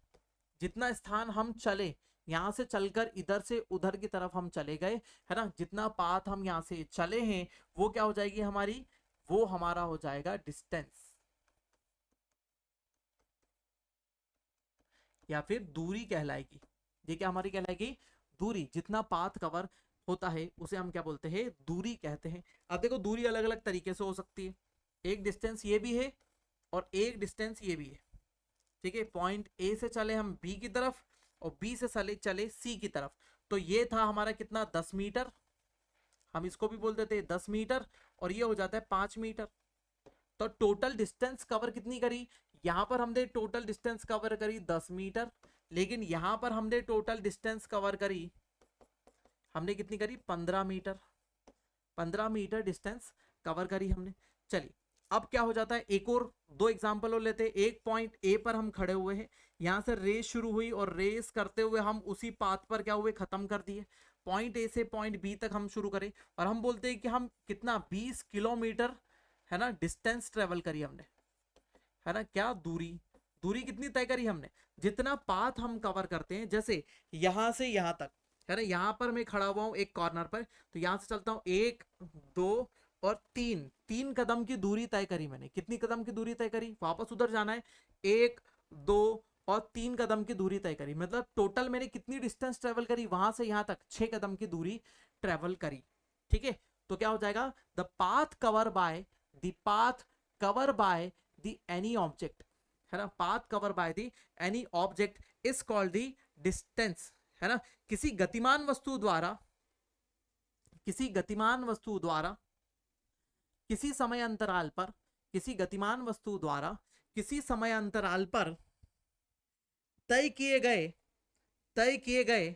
जितना स्थान हम चले, यहाँ से चलकर इधर से उधर की तरफ हम चले गए, है ना, जितना पाथ हम यहाँ से चले हैं वो क्या हो जाएगी हमारी, वो हमारा हो जाएगा डिस्टेंस या फिर दूरी कहलाएगी। ये क्या हमारी कहलाएगी, दूरी। जितना पाथ कवर होता है उसे हम क्या बोलते हैं, दूरी कहते हैं। अब देखो दूरी अलग अलग तरीके से हो सकती है, एक डिस्टेंस ये भी है और एक डिस्टेंस ये भी है, ठीक है। पॉइंट ए से चले हम बी की तरफ और बी से चले चले सी की तरफ, तो ये था हमारा कितना, 10 मीटर, हम इसको भी बोल देते हैं 10 मीटर, और ये हो जाता है 5 मीटर। तो टोटल डिस्टेंस कवर कितनी करी, यहां पर हमने टोटल डिस्टेंस कवर करी 10 मीटर, लेकिन यहां पर हमने टोटल डिस्टेंस कवर करी, हमने कितनी करी, 15 मीटर। 15 मीटर डिस्टेंस कवर करी हमने। चलिए अब क्या हो जाता है, एक और दो एग्जांपल और लेते हैं। एक पॉइंट ए पर हम खड़े हुए हैं, यहां से रेस शुरू हुई और रेस करते हुए हम उसी पाथ पर क्या हुए, खत्म कर दिए। पॉइंट ए से पॉइंट बी तक हम शुरू करें और हम बोलते हैं कि हम कितना, 20 किलोमीटर, है ना, डिस्टेंस ट्रेवल करी हमने, है ना, क्या दूरी, दूरी कितनी तय करी हमने, जितना पाथ हम कवर करते हैं। जैसे यहां से यहां तक, है ना, यहां पर मैं खड़ा हुआ हूं एक कॉर्नर पर, तो यहां से चलता हूं 1 2 और 3, 3 कदम की दूरी तय करी मैंने। कितनी कदम की दूरी तय करी, वापस उधर जाना है, 1 2 और 3 कदम की दूरी तय करी, मतलब टोटल मैंने कितनी डिस्टेंस ट्रेवल करी, वहां से यहां तक 6 कदम की दूरी ट्रेवल करी, ठीक है। तो क्या हो जाएगा, the path cover by, the path cover by the any object, है ना, path cover by the any object is called the distance, है ना। किसी गतिमान वस्तु द्वारा, किसी गतिमान वस्तु द्वारा किसी समय अंतराल पर, किसी गतिमान वस्तु द्वारा किसी समय अंतराल पर तय किए गए, तय किए गए,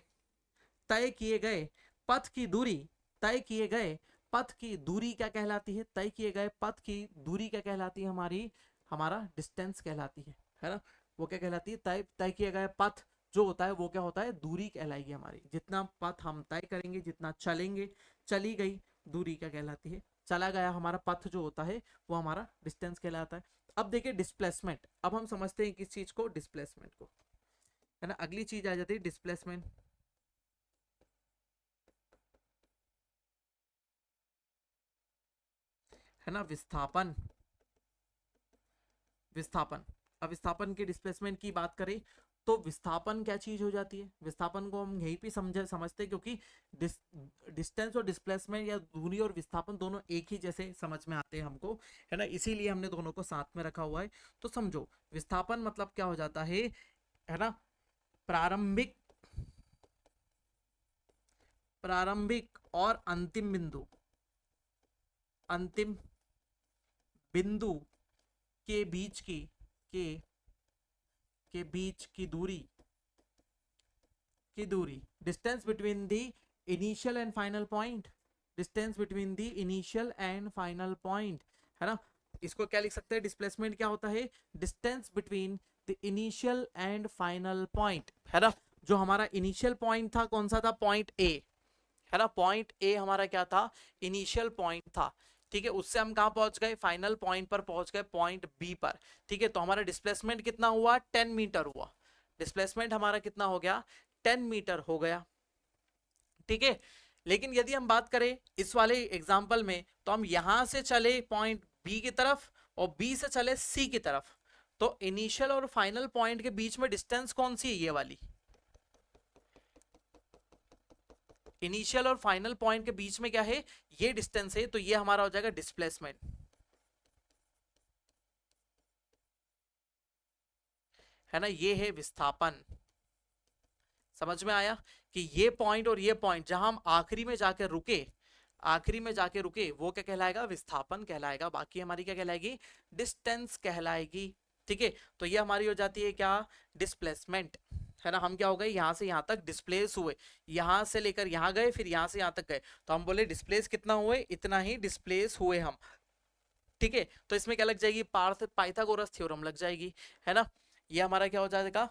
तय किए गए पथ की दूरी, तय किए गए पथ की दूरी क्या कहलाती है, तय किए गए पथ की दूरी क्या कहलाती है हमारी, हमारा डिस्टेंस कहलाती है ना। वो क्या कहलाती है, तय तय किए गए पथ जो होता है वो क्या होता है, दूरी कहलाएगी हमारी। जितना पथ हम तय करेंगे, जितना चलेंगे, चली गई दूरी क्या कहलाती है, चला गया हमारा पथ जो होता है वो हमारा डिस्टेंस कहलाता है। अब देखिए डिस्प्लेसमेंट, अब हम समझते हैं किस चीज को, डिस्प्लेसमेंट को, है ना। अगली चीज आ जाती है डिस्प्लेसमेंट, है ना, विस्थापन, विस्थापन। अब विस्थापन की डिस्प्लेसमेंट की बात करें तो विस्थापन क्या चीज हो जाती है, विस्थापन को हम यहीं पे समझते हैं, क्योंकि डिस्टेंस और डिस्प्लेसमेंट या दूरी और विस्थापन दोनों एक ही जैसे समझ में आते हैं हमको, है ना, इसीलिए हमने दोनों को साथ में रखा हुआ है। तो समझो विस्थापन मतलब क्या हो जाता है ना, प्रारंभिक, प्रारंभिक और अंतिम बिंदु, अंतिम बिंदु के बीच की, के के बीच की दूरी, की दूरी, distance between the initial and final point, distance between the initial and final point, है ना। इसको क्या लिख सकते हैं, डिस्प्लेसमेंट क्या होता है, distance between the initial and final point, है ना। जो हमारा इनिशियल पॉइंट था कौन सा था, पॉइंट ए, है ना, पॉइंट ए हमारा क्या था, इनिशियल पॉइंट था, ठीक है। उससे हम कहां पहुंच गए, फाइनल पॉइंट पर पहुंच गए, पॉइंट बी पर, ठीक है। तो हमारा डिस्प्लेसमेंट कितना हुआ, 10 मीटर हुआ, डिस्प्लेसमेंट हमारा कितना हो गया, 10 मीटर हो गया, ठीक है। लेकिन यदि हम बात करें इस वाले एग्जाम्पल में, तो हम यहां से चले पॉइंट बी की तरफ और बी से चले सी की तरफ, तो इनिशियल और फाइनल पॉइंट के बीच में डिस्टेंस कौन सी है, ये वाली, इनिशियल और फाइनल पॉइंट के बीच में क्या है, ये डिस्टेंस है, तो ये हमारा हो जाएगा डिस्प्लेसमेंट, है ना, ये है विस्थापन। समझ में आया कि ये पॉइंट और ये पॉइंट जहां हम आखिरी में जाके रुके, आखिरी में जाके रुके, वो क्या कहलाएगा, विस्थापन कहलाएगा, बाकी हमारी क्या कहलाएगी, डिस्टेंस कहलाएगी, ठीक है। तो ये हमारी हो जाती है क्या, डिस्प्लेसमेंट, है ना। हम क्या हो गए, यहां से यहां तक डिस्प्लेस हुए, यहां से लेकर यहां गए, फिर यहां से यहां तक गए, तो हम बोले डिस्प्लेस कितना हुए, इतना ही डिस्प्लेस हुए हम, ठीक है। तो इसमें क्या लग जाएगी, पाइथागोरस थ्योरम लग जाएगी, है ना। ये हमारा क्या हो जाएगा,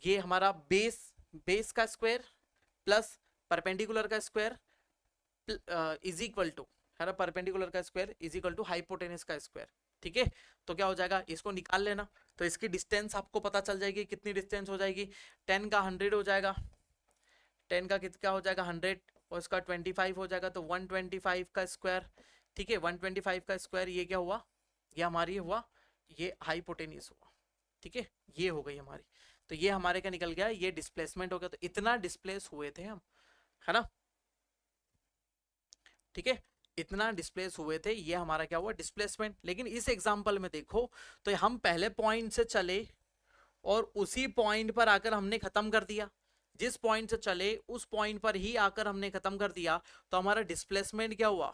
ये हमारा बेस, बेस का स्क्वायर प्लस परपेंडिकुलर का स्क्वायर इज इक्वल टू, है ना, परपेंडिकुलर का square is equal to hypotenuse का स्क्वायर, ठीक है। तो क्या हो जाएगा, इसको निकाल लेना, तो इसकी डिस्टेंस आपको पता चल जाएगी, कितनी डिस्टेंस हो जाएगी, 10 का 100 हो जाएगा, 10 का क्या हो जाएगा 100 और इसका 25 हो जाएगा तो 125 का स्क्वायर। ठीक है 125 का स्क्वायर, ये क्या हुआ, ये हमारी हुआ, ये हाइपोटेन्यूज हुआ। ठीक है ये हो गई हमारी, तो ये हमारे का निकल गया, ये डिस्प्लेसमेंट हो गया। तो इतना डिस्प्लेस हुए थे हम, है ना। ठीक है इतना डिस्प्लेस हुए थे, ये हमारा क्या हुआ डिस्प्लेसमेंट। लेकिन इस एग्जांपल में देखो तो हम पहले पॉइंट से चले और उसी पॉइंट पर आकर हमने खत्म कर दिया, जिस पॉइंट से चले उस पॉइंट पर ही आकर हमने खत्म कर दिया, तो हमारा डिस्प्लेसमेंट क्या हुआ,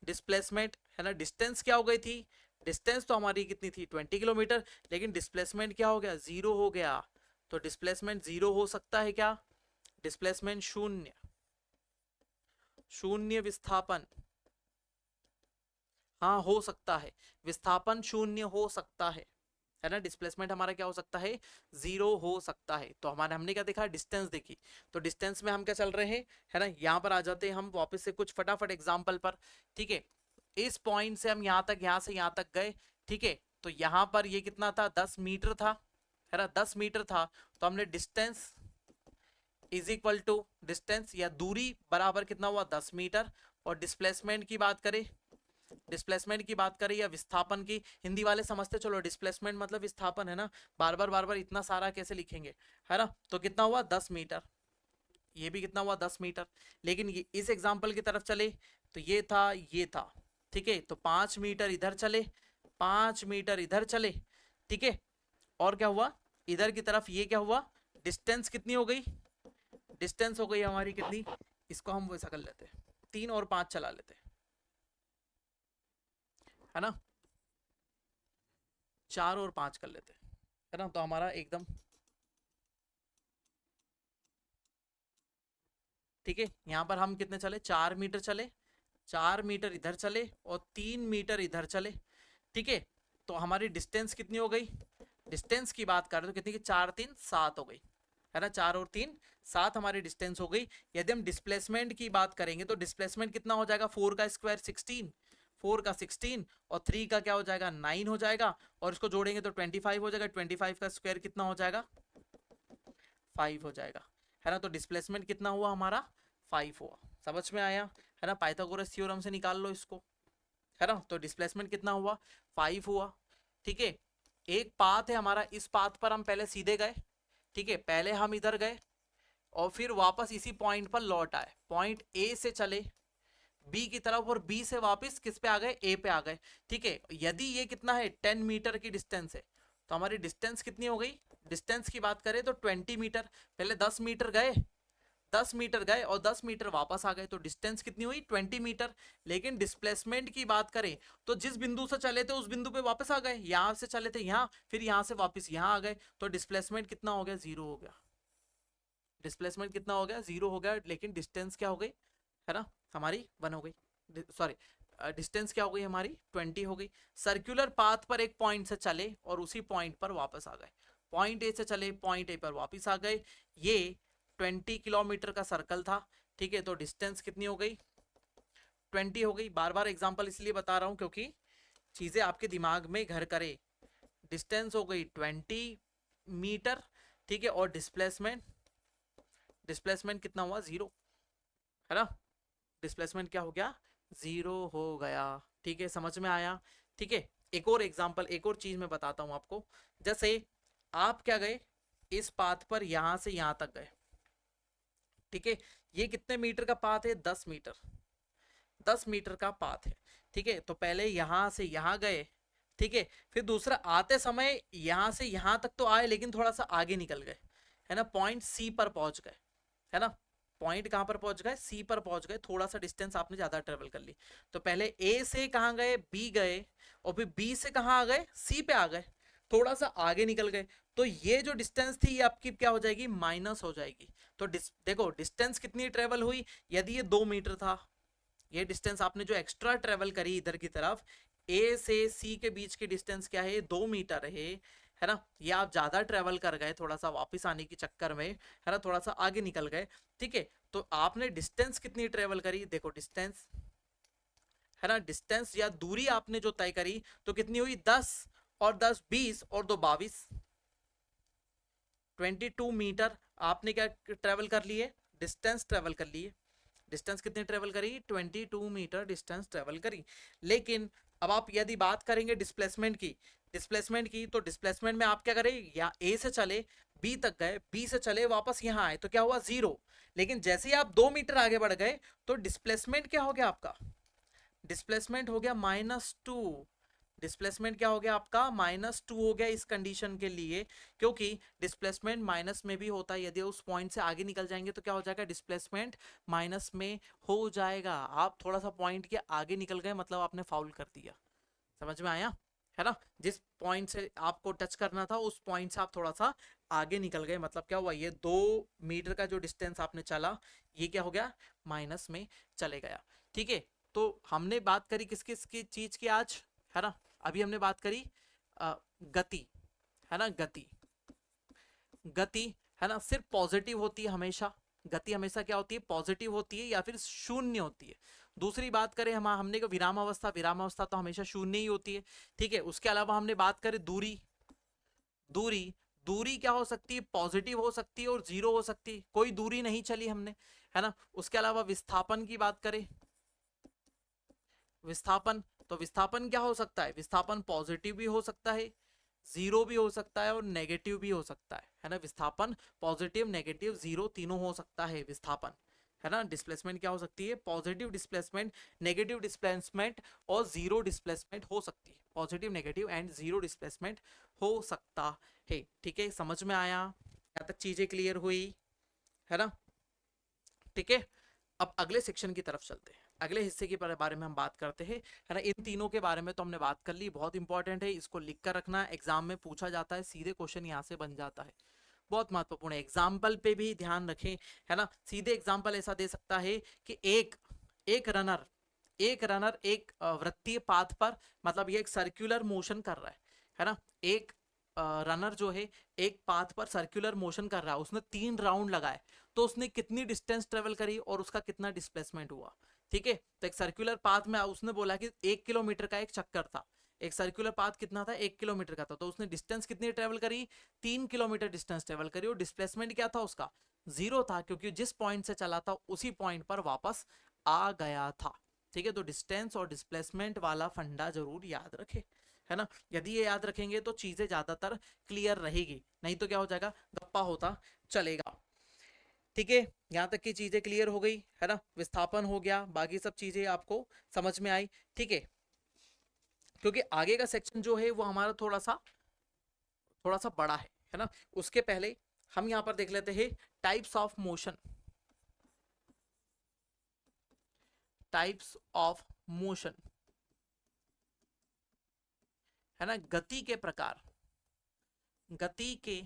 डिस्प्लेसमेंट है ना, डिस्टेंस क्या हो गई थी, डिस्टेंस तो हमारी कितनी थी 20 किलोमीटर, लेकिन डिस्प्लेसमेंट क्या हो गया, जीरो हो गया। तो डिस्प्लेसमेंट जीरो हो सकता है क्या, डिस्प्लेसमेंट शून्य, शून्य विस्थापन, हाँ हो सकता है, विस्थापन शून्य हो सकता है ना। डिस्प्लेसमेंट हमारा क्या हो सकता है, जीरो हो सकता है। तो हमारे हमने क्या देखा, डिस्टेंस देखी। तो डिस्टेंस में हम क्या चल रहे हैं, है ना, यहाँ पर आ जाते हैं हम वापस से कुछ फटाफट एग्जांपल पर। ठीक है इस पॉइंट से हम यहाँ तक, यहाँ से यहाँ तक गए। ठीक है तो यहाँ पर ये कितना था, 10 मीटर था, है ना, 10 मीटर था। तो हमने distance is equal to, distance या दूरी बराबर कितना हुआ 10 मीटर। और डिस्प्लेसमेंट की बात करें, डिस्प्लेसमेंट की बात करें या विस्थापन की, हिंदी वाले समझते चलो डिस्प्लेसमेंट मतलब विस्थापन, है ना, बार बार इतना सारा कैसे लिखेंगे, है ना। तो कितना हुआ 10 मीटर, ये भी कितना हुआ 10 मीटर। लेकिन ये इस एग्जांपल की तरफ चले तो ये था, ये था। ठीक है तो 5 मीटर इधर चले, 5 मीटर इधर चले। ठीक है और क्या हुआ इधर की तरफ, ये क्या हुआ, डिस्टेंस कितनी हो गई, डिस्टेंस हो गई हमारी कितनी, इसको हम वैसा कर लेते हैं 3 और 5 चला लेते हैं, है ना, 4 और 5 कर लेते हैं, है ना। तो हमारा एकदम ठीक है, यहाँ पर हम कितने चले, 4 मीटर चले, 4 मीटर इधर चले और 3 मीटर इधर चले। ठीक है तो हमारी डिस्टेंस कितनी हो गई, डिस्टेंस की बात करें तो कितनी की, 4 3 7 हो गई, है ना, 4 और 3 7 हमारी डिस्टेंस हो गई। यदि हम डिस्प्लेसमेंट की बात करेंगे तो डिस्प्लेसमेंट कितना हो जाएगा, 4 का स्क्वायर 16, 4 का 16 और 3 का क्या हो जाएगा 9 हो जाएगा, और इसको जोड़ेंगे तो 25 हो जाएगा, 25 का स्क्वायर कितना हो जाएगा 5 हो जाएगा, है ना। तो डिस्प्लेसमेंट कितना हुआ हमारा 5 हुआ, समझ में आया, है ना। पाइथागोरस थ्योरम से निकाल लो इसको, है ना। तो डिस्प्लेसमेंट कितना हुआ 5 हुआ। ठीक है एक पाथ है हमारा, इस पाथ पर हम पहले सीधे गए। ठीक है पहले हम इधर गए और फिर वापस इसी पॉइंट पर लौट आए, पॉइंट ए से चले बी की तरफ और बी से वापस किस पे आ गए, ए पे आ गए। ठीक है यदि ये कितना है 10 मीटर की डिस्टेंस है, तो हमारी डिस्टेंस कितनी हो गई, डिस्टेंस की बात करें तो 20 मीटर, पहले 10 मीटर गए, 10 मीटर गए और 10 मीटर वापस आ गए, तो डिस्टेंस कितनी हुई 20 मीटर। लेकिन डिस्प्लेसमेंट की बात करें तो जिस बिंदु से चले थे उस बिंदु पे वापस आ गए, यहां से चले थे यहाँ, फिर यहां से वापस यहाँ आ गए, तो डिस्प्लेसमेंट कितना हो गया, जीरो हो गया। डिस्प्लेसमेंट कितना हो गया, जीरो हो गया, लेकिन डिस्टेंस क्या हो गई, है ना, हमारी 1 हो गई, सॉरी डिस्टेंस क्या हो गई हमारी 20 हो गई। सर्कुलर पाथ पर एक पॉइंट से चले और उसी पॉइंट पर वापस आ गए, पॉइंट ए से चले पॉइंट ए पर वापस आ गए, ये 20 किलोमीटर का सर्कल था। ठीक है तो डिस्टेंस कितनी हो गई 20 हो गई। बार बार एग्जांपल इसलिए बता रहा हूं क्योंकि चीजें आपके दिमाग में घर करे। डिस्टेंस हो गई 20 मीटर। ठीक है और डिस्प्लेसमेंट, डिस्प्लेसमेंट कितना हुआ जीरो, है ना, डिस्प्लेसमेंट क्या हो गया, जीरो हो गया। ठीक है समझ में आया। ठीक है एक और एग्जांपल, एक और चीज मैं बताता हूं आपको। जैसे आप क्या गए, इस पाथ पर यहां से यहां तक गए। ठीक है ये कितने मीटर का पाथ है, 10 मीटर, 10 मीटर का पाथ है। ठीक है तो पहले यहां से यहां गए। ठीक है फिर दूसरा आते समय यहां से यहां तक तो आए, लेकिन थोड़ा सा आगे निकल गए, है ना, पॉइंट सी पर पहुंच गए, है ना, पॉइंट कहां पर पहुंच गए, सी पर पहुंच गए, थोड़ा सा डिस्टेंस आपने ज्यादा ट्रेवल कर ली। तो पहले ए से कहां गए, बी गए, और फिर बी से कहां आ गए, सी पे आ गए, थोड़ा सा आगे निकल गए। तो ये जो डिस्टेंस थी ये आपकी क्या हो जाएगी, माइनस हो जाएगी। तो देखो डिस्टेंस कितनी ट्रेवल हुई, यदि ये 2 मीटर था, ये डिस्टेंस आपने जो एक्स्ट्रा ट्रेवल करी इधर की तरफ, ए से सी के बीच की डिस्टेंस क्या है, 2 मीटर है ना, ये आप ज्यादा ट्रेवल कर गए थोड़ा सा वापस आने के चक्कर में, है ना, थोड़ा सा आगे निकल गए। ठीक है तो आपने डिस्टेंस कितनी ट्रेवल करी, देखो डिस्टेंस, है ना, डिस्टेंस या दूरी आपने जो तय करी तो कितनी हुई 10 और 10 20 और 2 22, 22 मीटर आपने क्या ट्रेवल कर लिए, डिस्टेंस ट्रेवल कर लिए। डिस्टेंस कितनी ट्रेवल करी? 22 मीटर डिस्टेंस ट्रेवल करी। लेकिन अब आप यदि बात करेंगे डिस्प्लेसमेंट की तो डिस्प्लेसमेंट में आप क्या करें, या ए से चले बी तक गए, बी से चले वापस यहाँ आए तो क्या हुआ? 0। लेकिन जैसे ही आप 2 मीटर आगे बढ़ गए तो डिस्प्लेसमेंट क्या हो गया आपका? डिस्प्लेसमेंट हो गया -2। डिस्प्लेसमेंट क्या हो गया आपका? -2 हो गया इस कंडीशन के लिए, क्योंकि डिस्प्लेसमेंट माइनस में भी होता है। यदि उस पॉइंट से आगे निकल जाएंगे तो क्या हो जाएगा? डिस्प्लेसमेंट माइनस में हो जाएगा। आप थोड़ा सा पॉइंट के आगे निकल गए मतलब आपने फाउल कर दिया। समझ में आया है ना? जिस पॉइंट से आपको टच करना था उस पॉइंट से आप थोड़ा सा आगे निकल गए, मतलब क्या हुआ? ये 2 मीटर का जो डिस्टेंस आपने चला ये क्या हो गया? माइनस में चले गया। ठीक है, तो हमने बात करी किस किस की चीज की आज, है ना? अभी हमने बात करी गति, है ना? गति है ना, सिर्फ पॉजिटिव होती है हमेशा। गति हमेशा क्या होती है? पॉजिटिव होती है या फिर शून्य होती है। दूसरी बात करें हमने को विराम अवस्था तो हमेशा शून्य ही होती है। ठीक है, उसके अलावा हमने बात करें दूरी। दूरी क्या हो सकती है? पॉजिटिव हो सकती है और 0 हो सकती है, कोई दूरी नहीं चली हमने, है ना? उसके अलावा विस्थापन की बात करें, विस्थापन, तो विस्थापन क्या हो सकता है? विस्थापन पॉजिटिव भी हो सकता है, 0 भी हो सकता है और नेगेटिव भी हो सकता है ना? विस्थापन पॉजिटिव, नेगेटिव, 0 तीनों हो सकता है विस्थापन, है ना? डिस्प्लेसमेंट क्या हो सकती है? पॉजिटिव डिस्प्लेसमेंट, नेगेटिव डिस्प्लेसमेंट और 0 डिस्प्लेसमेंट हो सकती है। पॉजिटिव, नेगेटिव एंड 0 डिस्प्लेसमेंट हो सकता है। ठीक है, समझ में आया? यहाँ तक चीजें क्लियर हुई, है ना? ठीक है, अब अगले सेक्शन की तरफ चलते हैं। अगले हिस्से के बारे में हम बात करते हैं, है ना? इन तीनों के बारे में तो हमने बात कर ली, बहुत इंपॉर्टेंट है, इसको लिख कर रखना, एग्जाम में पूछा जाता है, सीधे क्वेश्चन यहाँ से बन जाता है, बहुत महत्वपूर्ण है। एग्जाम्पल पे भी ध्यान रखें, है ना? सीधे एग्जाम्पल ऐसा दे सकता है कि एक रनर एक वृत्तीय पाथ पर, मतलब ये एक सर्कुलर मोशन कर रहा है ना? एक रनर जो है एक पाथ पर सर्कुलर मोशन कर रहा है, उसने 3 राउंड लगाए, तो उसने कितनी डिस्टेंस ट्रेवल करी और उसका कितना डिस्प्लेसमेंट हुआ। ठीक है, तो एक सर्कुलर पाथ में उसने बोला कि 1 किलोमीटर का एक चक्कर था, एक सर्कुलर पाथ कितना था? 1 किलोमीटर का था, तो उसने डिस्टेंस कितनी ट्रेवल करी? 3 किलोमीटर डिस्टेंस ट्रेवल करी, और डिस्प्लेसमेंट क्या था उसका? 0 था, क्योंकि जिस पॉइंट से चला था उसी पॉइंट पर वापस आ गया था। ठीक है, तो डिस्टेंस और डिस्प्लेसमेंट वाला फंडा जरूर याद रखे, है ना? यदि ये याद रखेंगे तो चीजें ज्यादातर क्लियर रहेगी, नहीं तो क्या हो जाएगा? गप्पा होता चलेगा। ठीक है, यहाँ तक की चीजें क्लियर हो गई, है ना? विस्थापन हो गया, बाकी सब चीजें आपको समझ में आई। ठीक है, क्योंकि आगे का सेक्शन जो है वो हमारा थोड़ा सा बड़ा है ना? उसके पहले हम यहाँ पर देख लेते हैं types of motion. Types of motion, है ना? गति के प्रकार, गति के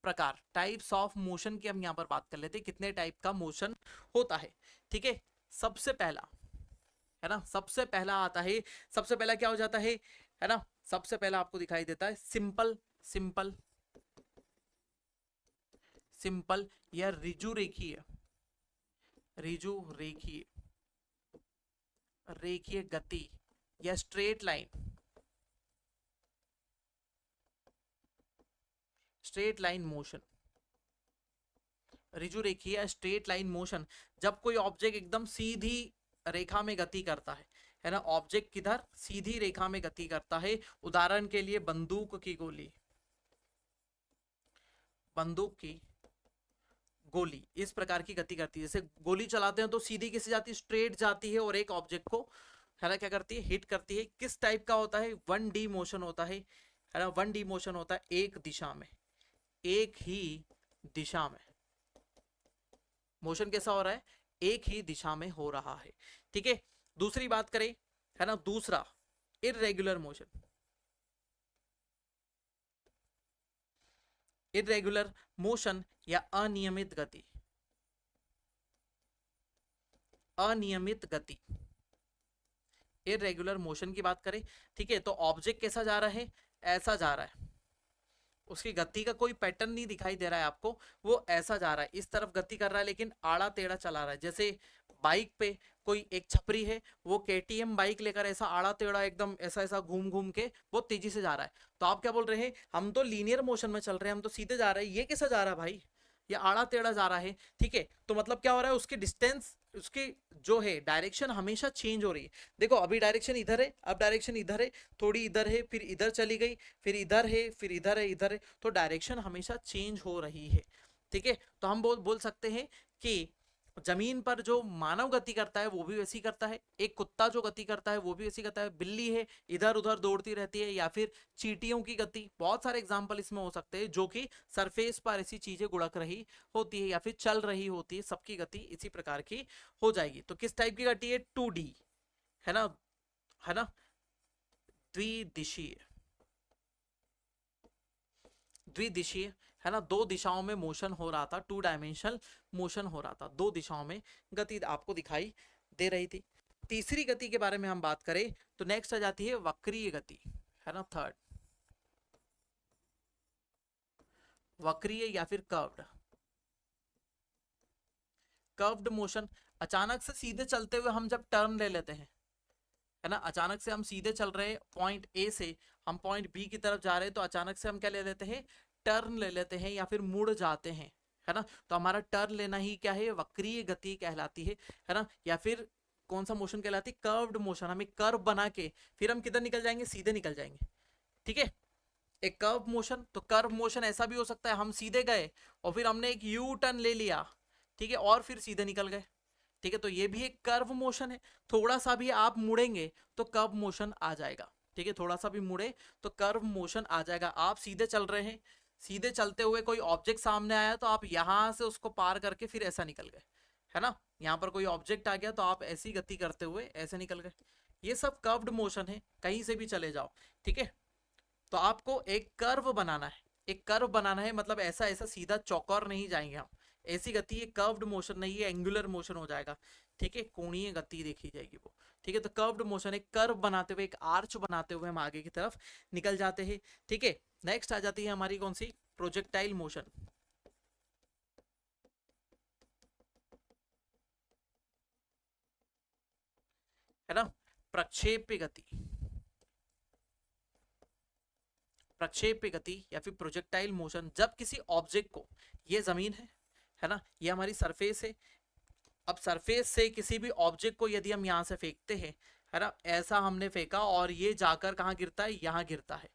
प्रकार, टाइप्स ऑफ मोशन की हम यहाँ पर बात कर लेते हैं, कितने टाइप का मोशन होता है। ठीक है, सबसे पहला, है ना, सबसे पहला आता है, सबसे पहला क्या हो जाता है ना? सबसे पहला आपको दिखाई देता है सिंपल सिंपल सिंपल या रिजु रेखीय, रिजु रेखीय, रेखीय गति या straight line, straight line motion. Riju रेखीय या स्ट्रेट लाइन मोशन, जब कोई ऑब्जेक्ट एकदम सीधी रेखा में गति करता है ना? ऑब्जेक्ट किधर? सीधी रेखा में गति करता है। उदाहरण के लिए बंदूक की गोली, बंदूक की गोली इस प्रकार की गति करती है। जैसे गोली चलाते हैं तो सीधी कैसे जाती है? स्ट्रेट जाती है, और एक ऑब्जेक्ट को, है ना, क्या करती है? हिट करती है। किस टाइप का होता है? 1D मोशन होता है ना? 1D मोशन होता है, एक दिशा में, एक ही दिशा में मोशन कैसा हो रहा है? एक ही दिशा में हो रहा है। ठीक है, दूसरी बात करें, है ना, दूसरा इररेगुलर मोशन। इररेगुलर मोशन या अनियमित गति, अनियमित गति, इररेगुलर मोशन की बात करें। ठीक है, तो ऑब्जेक्ट कैसा जा रहा है? ऐसा जा रहा है, उसकी गति का कोई पैटर्न नहीं दिखाई दे रहा है आपको, वो ऐसा जा रहा है, इस तरफ गति कर रहा है लेकिन आड़ा टेढ़ा चला रहा है। जैसे बाइक पे कोई एक छपरी है, वो KTM बाइक लेकर ऐसा आड़ा टेढ़ा एकदम ऐसा ऐसा घूम घूम के बहुत तेजी से जा रहा है, तो आप क्या बोल रहे हैं? हम तो लीनियर मोशन में चल रहे हैं, हम तो सीधे जा रहे हैं, ये कैसा जा रहा है भाई? या आड़ा टेढ़ा जा रहा है, ठीक है, तो मतलब क्या हो रहा है, उसकी डिस्टेंस, उसकी जो है डायरेक्शन हमेशा चेंज हो रही है। देखो अभी डायरेक्शन इधर है, अब डायरेक्शन इधर है, थोड़ी इधर है, फिर इधर चली गई, फिर इधर है, फिर इधर है, इधर है, तो डायरेक्शन हमेशा चेंज हो रही है, ठीक है। तो हम बोल सकते हैं कि जमीन पर जो मानव गति करता है वो भी वैसी करता है, एक कुत्ता जो गति करता है वो भी वैसी करता है, बिल्ली है इधर उधर दौड़ती रहती है, या फिर चींटियों की गति, बहुत सारे एग्जांपल इसमें हो सकते हैं जो कि सरफेस पर ऐसी चीजें गुड़क रही होती है या फिर चल रही होती है, सबकी गति इसी प्रकार की हो जाएगी। तो किस टाइप की गति है, 2D, है ना, है ना, द्विदिशीय, द्विदिशीय, है ना, दो दिशाओं में मोशन हो रहा था, 2 डायमेंशनल मोशन हो रहा था, दो दिशाओं में गति आपको दिखाई दे रही थी। तीसरी गति के बारे में हम बात करें तो नेक्स्ट आ जाती है वक्रीय गति, है ना, थर्ड, वक्रीय या फिर कर्व्ड, कर्व्ड मोशन। अचानक से सीधे चलते हुए हम जब टर्न ले लेते हैं, है ना, अचानक से हम सीधे चल रहे हैं पॉइंट ए से, हम पॉइंट बी की तरफ जा रहे हैं, तो अचानक से हम क्या ले लेते हैं, टर्न ले लेते हैं या फिर मुड़ जाते हैं, है ना, तो हमारा टर्न लेना ही क्या है, वक्रीय गति कहलाती है ना, या फिर कौन सा मोशन कहलाती है, कर्व्ड मोशन। हमें कर्व बना के फिर हम किधर निकल जाएंगे, सीधे निकल जाएंगे, ठीक है, एक कर्व मोशन। तो कर्व मोशन ऐसा भी हो सकता है, हम सीधे गए और फिर हमने एक यू टर्न ले लिया, ठीक है, और फिर सीधे निकल गए, ठीक है, तो ये भी एक कर्व मोशन है। थोड़ा सा भी आप मुड़ेंगे तो कर्व मोशन आ जाएगा, ठीक है, थोड़ा सा भी मुड़े तो कर्व मोशन आ जाएगा। आप सीधे चल रहे हैं, सीधे चलते हुए कोई ऑब्जेक्ट सामने आया तो आप यहां से उसको पार करके फिर ऐसा निकल गए, है ना, यहाँ पर कोई ऑब्जेक्ट आ गया तो आप ऐसी गति करते हुए ऐसे निकल गए, ये सब कर्व्ड मोशन है, कहीं से भी चले जाओ, ठीक है। तो आपको एक कर्व बनाना है, एक कर्व बनाना है, मतलब ऐसा ऐसा सीधा चौकोर नहीं जाएंगे हम, ऐसी गति ये कर्व्ड मोशन नहीं है, एंगुलर मोशन हो जाएगा, ठीक है, कोणीय गति देखी जाएगी वो, ठीक है। तो कर्व्ड मोशन, एक कर्व बनाते हुए, एक आर्च बनाते हुए हम आगे की तरफ निकल जाते हैं, ठीक है। नेक्स्ट आ जाती है हमारी कौन सी, प्रोजेक्टाइल मोशन, है ना, प्रक्षेप्य गति, प्रक्षेप्य गति या फिर प्रोजेक्टाइल मोशन, जब किसी ऑब्जेक्ट को, ये जमीन है ना, ये हमारी सरफेस है, अब सरफेस से किसी भी ऑब्जेक्ट को यदि हम यहाँ से फेंकते हैं, है ना, ऐसा हमने फेंका और ये जाकर कहाँ गिरता है, यहाँ गिरता है,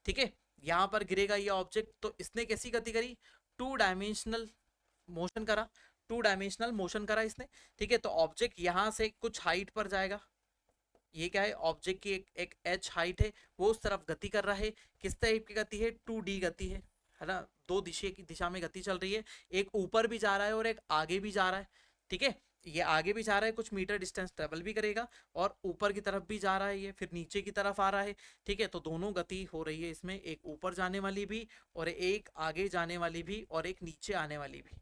ठीक है, यहाँ पर गिरेगा ये ऑब्जेक्ट, तो इसने कैसी गति करी, 2 डायमेंशनल मोशन करा, 2 डायमेंशनल मोशन करा इसने, ठीक है। तो ऑब्जेक्ट यहाँ से कुछ हाइट पर जाएगा, ये क्या है, ऑब्जेक्ट की एक एच हाइट है, वो उस तरफ गति कर रहा है, किस टाइप की गति है, 2D गति है ना, दो दिशा में गति चल रही है, एक ऊपर भी जा रहा है और एक आगे भी जा रहा है, ठीक है, ये आगे भी जा रहा है, कुछ मीटर डिस्टेंस ट्रेवल भी करेगा, और ऊपर की तरफ भी जा रहा है, ये फिर नीचे की तरफ आ रहा है, ठीक है। तो दोनों गति हो रही है इसमें, एक ऊपर जाने वाली भी और एक आगे जाने वाली भी और एक नीचे आने वाली भी,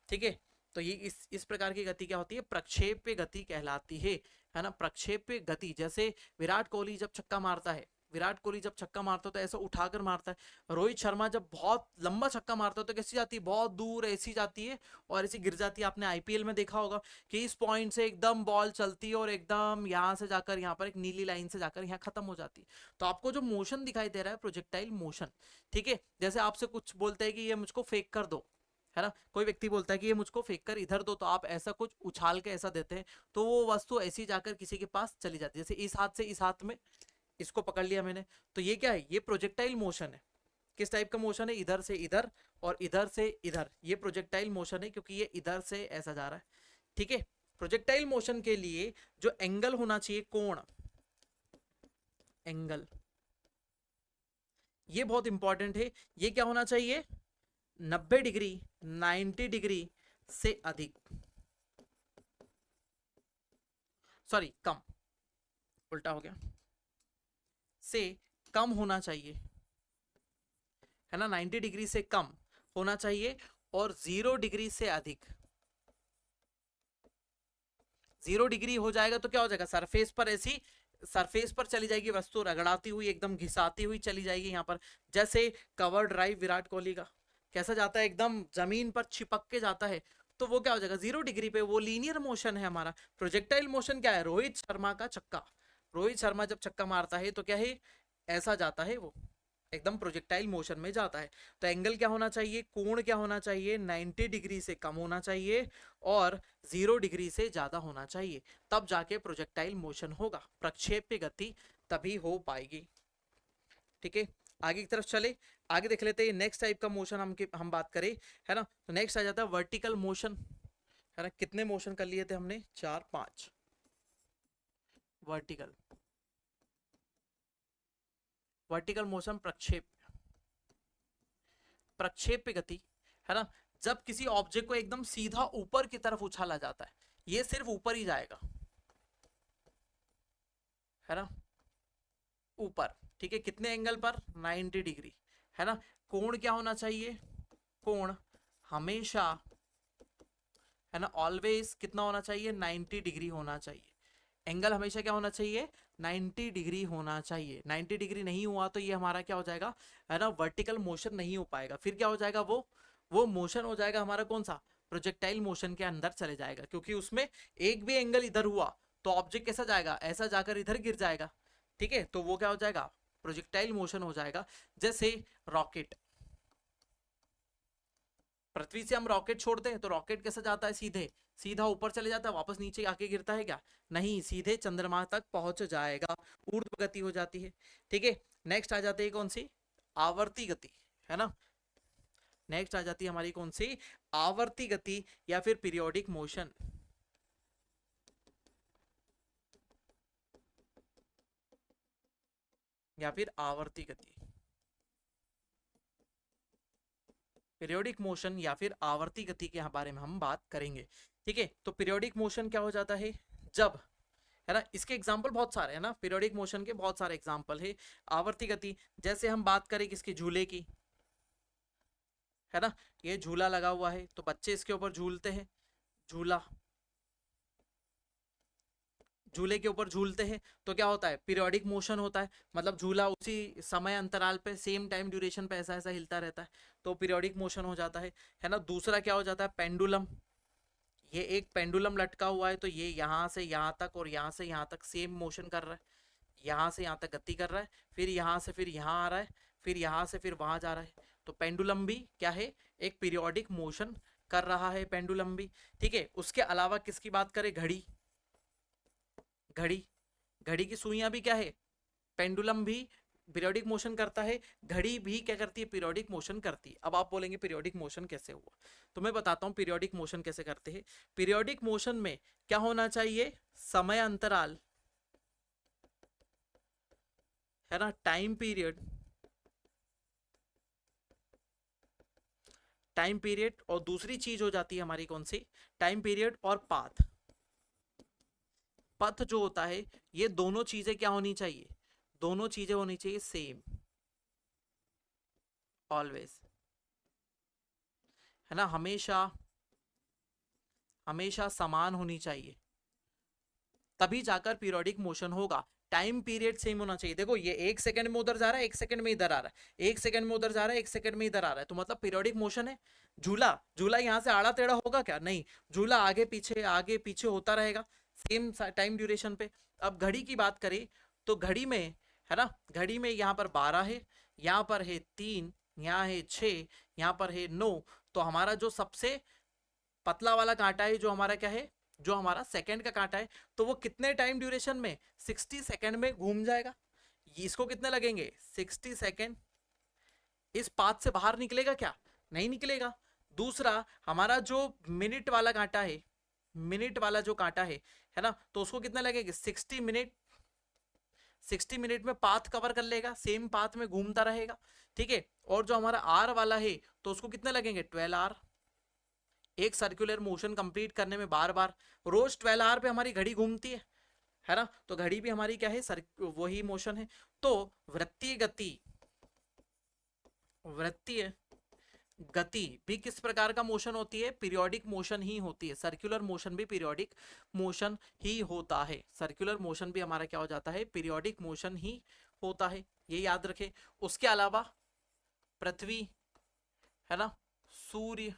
ठीक है। तो ये इस प्रकार की गति क्या होती है, प्रक्षेप्य गति कहलाती है ना, प्रक्षेप्य गति। जैसे विराट कोहली जब छक्का मारता है, विराट कोहली जब छक्का मारता है तो ऐसा उठाकर मारता है, रोहित शर्मा जब बहुत लंबा छक्का मारता है तो कैसी जाती है, बहुत दूर ऐसी जाती है और ऐसी गिर जाती है। आपने आईपीएल में देखा होगा कि इस पॉइंट से एकदम बॉल चलती है और एकदम यहाँ से जाकर यहाँ पर एक नीली लाइन से जाकर यहाँ खत्म हो जाती है। तो आपको जो मोशन दिखाई दे रहा है प्रोजेक्टाइल मोशन, ठीक है, जैसे आपसे कुछ बोलते हैं कि ये मुझको फेंक कर दो, है ना, कोई व्यक्ति बोलता है कि ये मुझको फेंक कर इधर दो, तो आप ऐसा कुछ उछाल के ऐसा देते हैं तो वो वस्तु ऐसी जाकर किसी के पास चली जाती है, जैसे इस हाथ से इस हाथ में इसको पकड़ लिया मैंने, तो ये क्या है, ये प्रोजेक्टाइल मोशन है। किस टाइप का मोशन है, इधर से इधर और इधर से इधर, ये प्रोजेक्टाइल मोशन है क्योंकि ये इधर से ऐसा जा रहा है, ठीक है। प्रोजेक्टाइल मोशन के लिए जो एंगल होना चाहिए, कोण, एंगल, ये बहुत इंपॉर्टेंट है। ये क्या होना चाहिए, 90 डिग्री, 90 डिग्री से अधिक, सॉरी कम, उल्टा हो गया, से कम होना चाहिए, है ना, 90 डिग्री से कम होना चाहिए, और 0 डिग्री से अधिक। 0 डिग्री हो जाएगा तो क्या हो जाएगा, सरफेस पर ऐसी, सरफेस पर चली जाएगी वस्तु, रगड़ाती हुई, एकदम घिसाती हुई चली जाएगी यहाँ पर। जैसे कवर ड्राइव विराट कोहली का कैसा जाता है, एकदम जमीन पर चिपक के जाता है, तो वो क्या हो जाएगा, 0 डिग्री पे। वो लीनियर मोशन है हमारा। प्रोजेक्टाइल मोशन क्या है, रोहित शर्मा का छक्का, रोहित शर्मा जब छक्का मारता है तो क्या है, ऐसा जाता है वो, एकदम प्रोजेक्टाइल मोशन में जाता है। तो एंगल क्या होना चाहिए, कोण क्या होना चाहिए, 90 डिग्री से कम होना चाहिए और 0 डिग्री से ज्यादा होना चाहिए, तब जाके प्रोजेक्टाइल मोशन होगा, प्रक्षेप्य गति तभी हो पाएगी। ठीक है, आगे की तरफ चले, आगे देख लेते हैं नेक्स्ट टाइप का मोशन हम बात करें, है ना। तो नेक्स्ट आ जाता है वर्टिकल मोशन, है ना। कितने मोशन कर लिए थे हमने, 4 5। वर्टिकल, वर्टिकल मोशन प्रक्षेप, प्रक्षेप्य गति, है ना। जब किसी ऑब्जेक्ट को एकदम सीधा ऊपर की तरफ उछाला जाता है, ये सिर्फ ऊपर ही जाएगा, है ना, ऊपर। ठीक है, कितने एंगल पर, 90 डिग्री, है ना। कोण क्या होना चाहिए, कोण हमेशा, है ना, ऑलवेज कितना होना चाहिए, 90 डिग्री होना चाहिए। एंगल हमेशा क्या होना चाहिए, 90 डिग्री होना चाहिए। 90 डिग्री नहीं हुआ तो ये हमारा क्या हो जाएगा, है ना, वर्टिकल मोशन नहीं हो पाएगा। फिर क्या हो जाएगा, वो मोशन हो जाएगा हमारा कौन सा, प्रोजेक्टाइल मोशन के अंदर चले जाएगा, क्योंकि उसमें एक भी एंगल इधर हुआ तो ऑब्जेक्ट कैसा जाएगा, ऐसा जाकर इधर गिर जाएगा। ठीक है, तो वो क्या हो जाएगा, प्रोजेक्टाइल मोशन हो जाएगा। जैसे रॉकेट, पृथ्वी से हम रॉकेट छोड़ते हैं तो रॉकेट कैसे जाता है, सीधे सीधा ऊपर चले जाता है, वापस नीचे आके गिरता है क्या, नहीं, सीधे चंद्रमा तक पहुंच जाएगा, ऊर्ध्व गति हो जाती है। ठीक है, नेक्स्ट आ जाती है कौन सी, आवर्ती गति, है ना। नेक्स्ट आ जाती है हमारी कौन सी, आवर्ती गति या फिर पीरियोडिक मोशन, या फिर आवर्ती गति, पीरियोडिक मोशन या फिर आवर्ती गति के बारे में हम बात करेंगे। ठीक है, तो पीरियोडिक मोशन क्या हो जाता है, जब, है ना, इसके एग्जाम्पल बहुत सारे हैं ना, पीरियोडिक मोशन के बहुत सारे एग्जाम्पल है। आवर्ती गति, जैसे हम बात करें किसकी, झूले की, है ना। ये झूला लगा हुआ है तो बच्चे इसके ऊपर झूलते हैं, झूला, झूले के ऊपर झूलते हैं तो क्या होता है, पीरियोडिक मोशन होता है, मतलब झूला उसी समय अंतराल पे, सेम टाइम ड्यूरेशन पे ऐसा ऐसा हिलता रहता है, तो पीरियोडिक मोशन हो जाता है ना। दूसरा क्या हो जाता है, पेंडुलम, ये एक पेंडुलम लटका हुआ है तो ये यहाँ से यहाँ तक और यहाँ से यहाँ तक सेम मोशन कर रहा है, यहाँ से यहाँ तक गति कर रहा है, फिर यहाँ से फिर यहाँ आ रहा है, फिर यहाँ से फिर वहां जा रहा है, तो पेंडुलम भी क्या है, एक पीरियोडिक मोशन कर रहा है पेंडुलम भी। ठीक है, उसके अलावा किसकी बात करें, घड़ी, घड़ी, घड़ी की सुइयां भी क्या है, पेंडुलम भी पीरियोडिक मोशन करता है, घड़ी भी क्या करती है, पीरियोडिक मोशन करती है। अब आप बोलेंगे पीरियोडिक मोशन कैसे हुआ, तो मैं बताता हूं पीरियोडिक मोशन कैसे करते हैं। पीरियोडिक मोशन में क्या होना चाहिए, समय अंतराल, है ना, टाइम पीरियड, टाइम पीरियड, और दूसरी चीज हो जाती है हमारी कौन सी, टाइम पीरियड और पाथ, पथ जो होता है, ये दोनों चीजें क्या होनी चाहिए, दोनों चीजें होनी चाहिए सेम, ऑलवेज, है ना, हमेशा, हमेशा समान होनी चाहिए, तभी जाकर पीरियोडिक मोशन होगा। टाइम पीरियड सेम होना चाहिए, देखो ये 1 सेकंड में उधर जा रहा है, 1 सेकंड में इधर आ रहा है, 1 सेकंड में उधर जा रहा है, 1 सेकंड में इधर आ रहा है, तो मतलब पीरियोडिक मोशन है। झूला, झूला यहाँ से आड़ा टेढ़ा होगा क्या, नहीं, झूला आगे पीछे होता रहेगा सेम टाइम ड्यूरेशन पे। अब घड़ी की बात करें तो घड़ी में, है ना, घड़ी में यहाँ पर 12 है, यहाँ पर है 3, यहाँ है 6, यहाँ पर है 9, तो हमारा जो सबसे पतला वाला कांटा है, जो हमारा क्या है, जो हमारा सेकंड का कांटा है, तो वो कितने टाइम ड्यूरेशन में, 60 सेकंड में घूम जाएगा। इसको कितने लगेंगे, 60 सेकंड। इस पाथ से बाहर निकलेगा क्या, नहीं निकलेगा। दूसरा, हमारा जो मिनट वाला कांटा है, मिनट वाला जो कांटा है ना, तो उसको कितने लगेंगे, 60 मिनट, 60 मिनट में पाथ कवर कर लेगा, सेम पाथ में घूमता रहेगा। ठीक है, और जो हमारा आर वाला है तो उसको कितने लगेंगे, 12 आर, एक सर्कुलर मोशन कंप्लीट करने में बार बार, रोज 12 आवर पे हमारी घड़ी घूमती है ना, तो घड़ी भी हमारी क्या है, वही मोशन है। तो वृत्तीय गति, वृत्तीय गति भी किस प्रकार का मोशन होती है, पीरियोडिक मोशन ही होती है। सर्कुलर मोशन भी पीरियोडिक मोशन ही होता है, सर्कुलर मोशन भी हमारा क्या हो जाता है, पीरियोडिक मोशन ही होता है, ये याद रखें। उसके अलावा पृथ्वी, है ना, सूर्य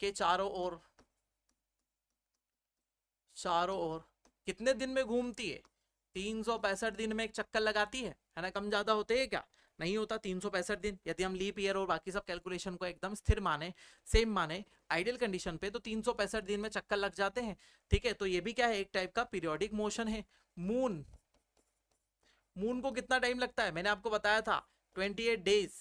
के चारों ओर, चारों ओर कितने दिन में घूमती है, 365 दिन में एक चक्कर लगाती है है ना, कम ज्यादा होते हैं क्या, नहीं होता। 365 दिन यदि हम लीप ईयर और बाकी सब कैलकुलेशन को एकदम स्थिर माने, सेम माने आइडियल कंडीशन पे, तो 365 दिन में चक्कर लग जाते हैं। ठीक है, तो ये भी क्या है, एक टाइप का पीरियोडिक मोशन है। मून, मून को कितना टाइम लगता है, मैंने आपको बताया था 28 डेज,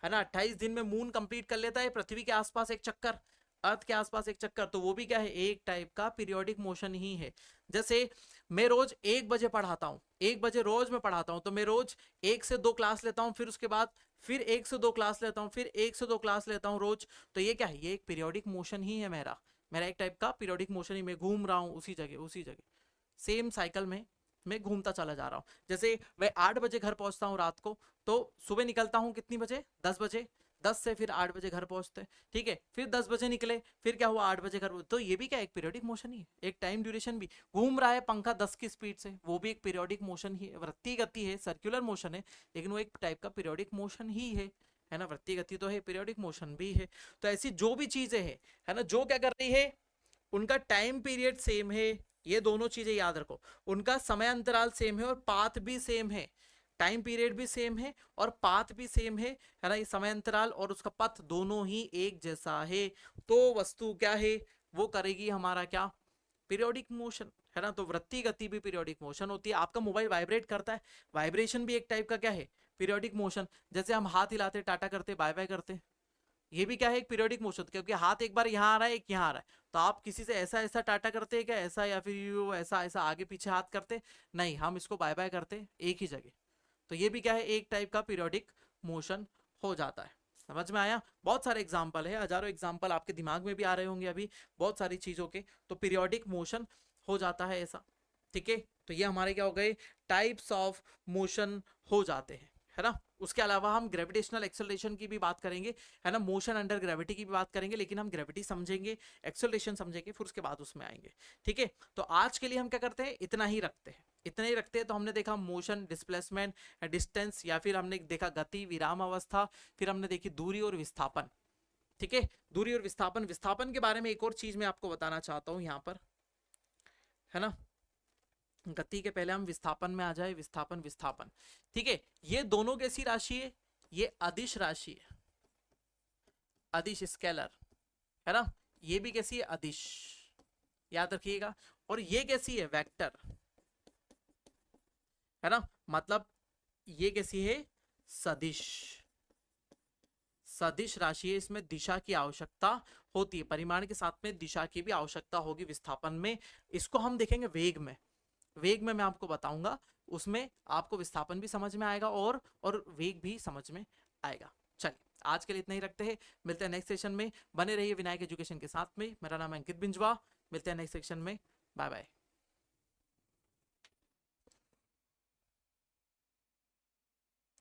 है ना, 28 दिन में मून कंप्लीट कर लेता है पृथ्वी के आसपास एक चक्कर, अर्थ के आसपास एक चक्कर। तो वो भी क्या है, एक टाइप का पीरियोडिक मोशन ही है। जैसे मैं रोज 1 बजे पढ़ाता हूँ, 1 बजे रोज मैं पढ़ाता हूँ, तो मैं रोज 1 से 2 क्लास लेता हूँ, फिर उसके बाद फिर 1 से 2 क्लास लेता हूँ, फिर 1 से 2 क्लास लेता हूँ रोज। तो ये क्या है, ये एक पीरियोडिक मोशन ही है मेरा, मेरा एक टाइप का पीरियोडिक मोशन ही, मैं घूम रहा हूँ उसी जगह उसी जगह, सेम साइकिल में मैं घूमता चला जा रहा हूँ। जैसे मैं 8 बजे घर पहुंचता हूँ रात को, तो सुबह निकलता हूँ कितनी बजे, 10 बजे, 10 से फिर 8 बजे घर पहुंचते, ठीक है, फिर 10 बजे निकले, फिर क्या हुआ 8 बजे घर। तो ये भी क्या एक पीरियोडिक मोशन ही है, एक टाइम ड्यूरेशन भी, घूम रहा है पंखा 10 की स्पीड से, वो भी एक पीरियोडिक मोशन ही है। वृत्तीय गति है, सर्कुलर मोशन है, लेकिन वो एक टाइप का पीरियोडिक मोशन ही है ना, वृत्तीय गति तो है, पीरियोडिक मोशन भी है। तो ऐसी जो भी चीजें हैं, है ना, जो क्या कर रही है, उनका टाइम पीरियड सेम है, ये दोनों चीजें याद रखो, उनका समय अंतराल सेम है और पाथ भी सेम है, टाइम पीरियड भी सेम है और पाथ भी सेम है ना, ये समय अंतराल और उसका पथ दोनों ही एक जैसा है। तो वस्तु क्या है, वो करेगी हमारा क्या, पीरियोडिक मोशन, है ना। तो वृत्तीय गति भी पीरियोडिक मोशन होती है। आपका मोबाइल वाइब्रेट करता है, वाइब्रेशन भी एक टाइप का क्या है, पीरियोडिक मोशन। जैसे हम हाथ हिलाते, टाटा करते, बाय बाय करते, ये भी क्या है, एक पीरियोडिक मोशन, क्योंकि हाथ एक बार यहाँ आ रहा है, एक यहाँ आ रहा है। तो आप किसी से ऐसा ऐसा टाटा करते हैं क्या, ऐसा, या फिर यू ऐसा ऐसा आगे पीछे हाथ करते, नहीं, हम इसको बाय बाय करते एक ही जगह। तो ये भी क्या है, एक टाइप का पीरियोडिक मोशन हो जाता है। समझ में आया। बहुत सारे एग्जाम्पल है, हजारों एग्जाम्पल आपके दिमाग में भी आ रहे होंगे अभी बहुत सारी चीजों के। तो पीरियोडिक मोशन हो जाता है ऐसा, ठीक है। तो ये हमारे क्या हो गए, टाइप्स ऑफ मोशन हो जाते हैं, है ना। उसके अलावा हम ग्रेविटेशनल एक्सेलरेशन की भी बात करेंगे, है ना, मोशन अंडर ग्रेविटी की भी बात करेंगे, लेकिन हम ग्रेविटी समझेंगे, एक्सेलरेशन समझेंगे, फिर उसके बाद उसमें आएंगे, ठीक है। तो आज के लिए हम क्या करते हैं, इतना ही रखते हैं, इतना ही रखते हैं। तो हमने देखा मोशन, डिस्प्लेसमेंट, डिस्टेंस, या फिर हमने देखा गति, विराम अवस्था, फिर हमने देखी दूरी और विस्थापन, ठीक है। दूरी और विस्थापन, विस्थापन के बारे में एक और चीज मैं आपको बताना चाहता हूं यहाँ पर, है ना। गति के पहले हम विस्थापन में आ जाए, विस्थापन, विस्थापन, ठीक है। ये दोनों कैसी राशि है, ये अदिश राशि है, अदिश स्केलर, है ना। ये भी कैसी है, अदिश, याद रखिएगा। और ये कैसी है, वेक्टर, है ना। मतलब ये कैसी है, सदिश, सदिश राशि है, इसमें दिशा की आवश्यकता होती है, परिमाण के साथ में दिशा की भी आवश्यकता होगी विस्थापन में। इसको हम देखेंगे वेग में, वेग में मैं आपको बताऊंगा, उसमें आपको विस्थापन भी समझ में आएगा और वेग भी समझ में आएगा। चलिए आज के लिए इतना ही रखते हैं, मिलते हैं नेक्स्ट सेशन में। बने रहिए विनायक एजुकेशन के साथ में। मेरा नाम है अंकित बिंजवा, मिलते हैं नेक्स्ट सेशन में, बाय बाय।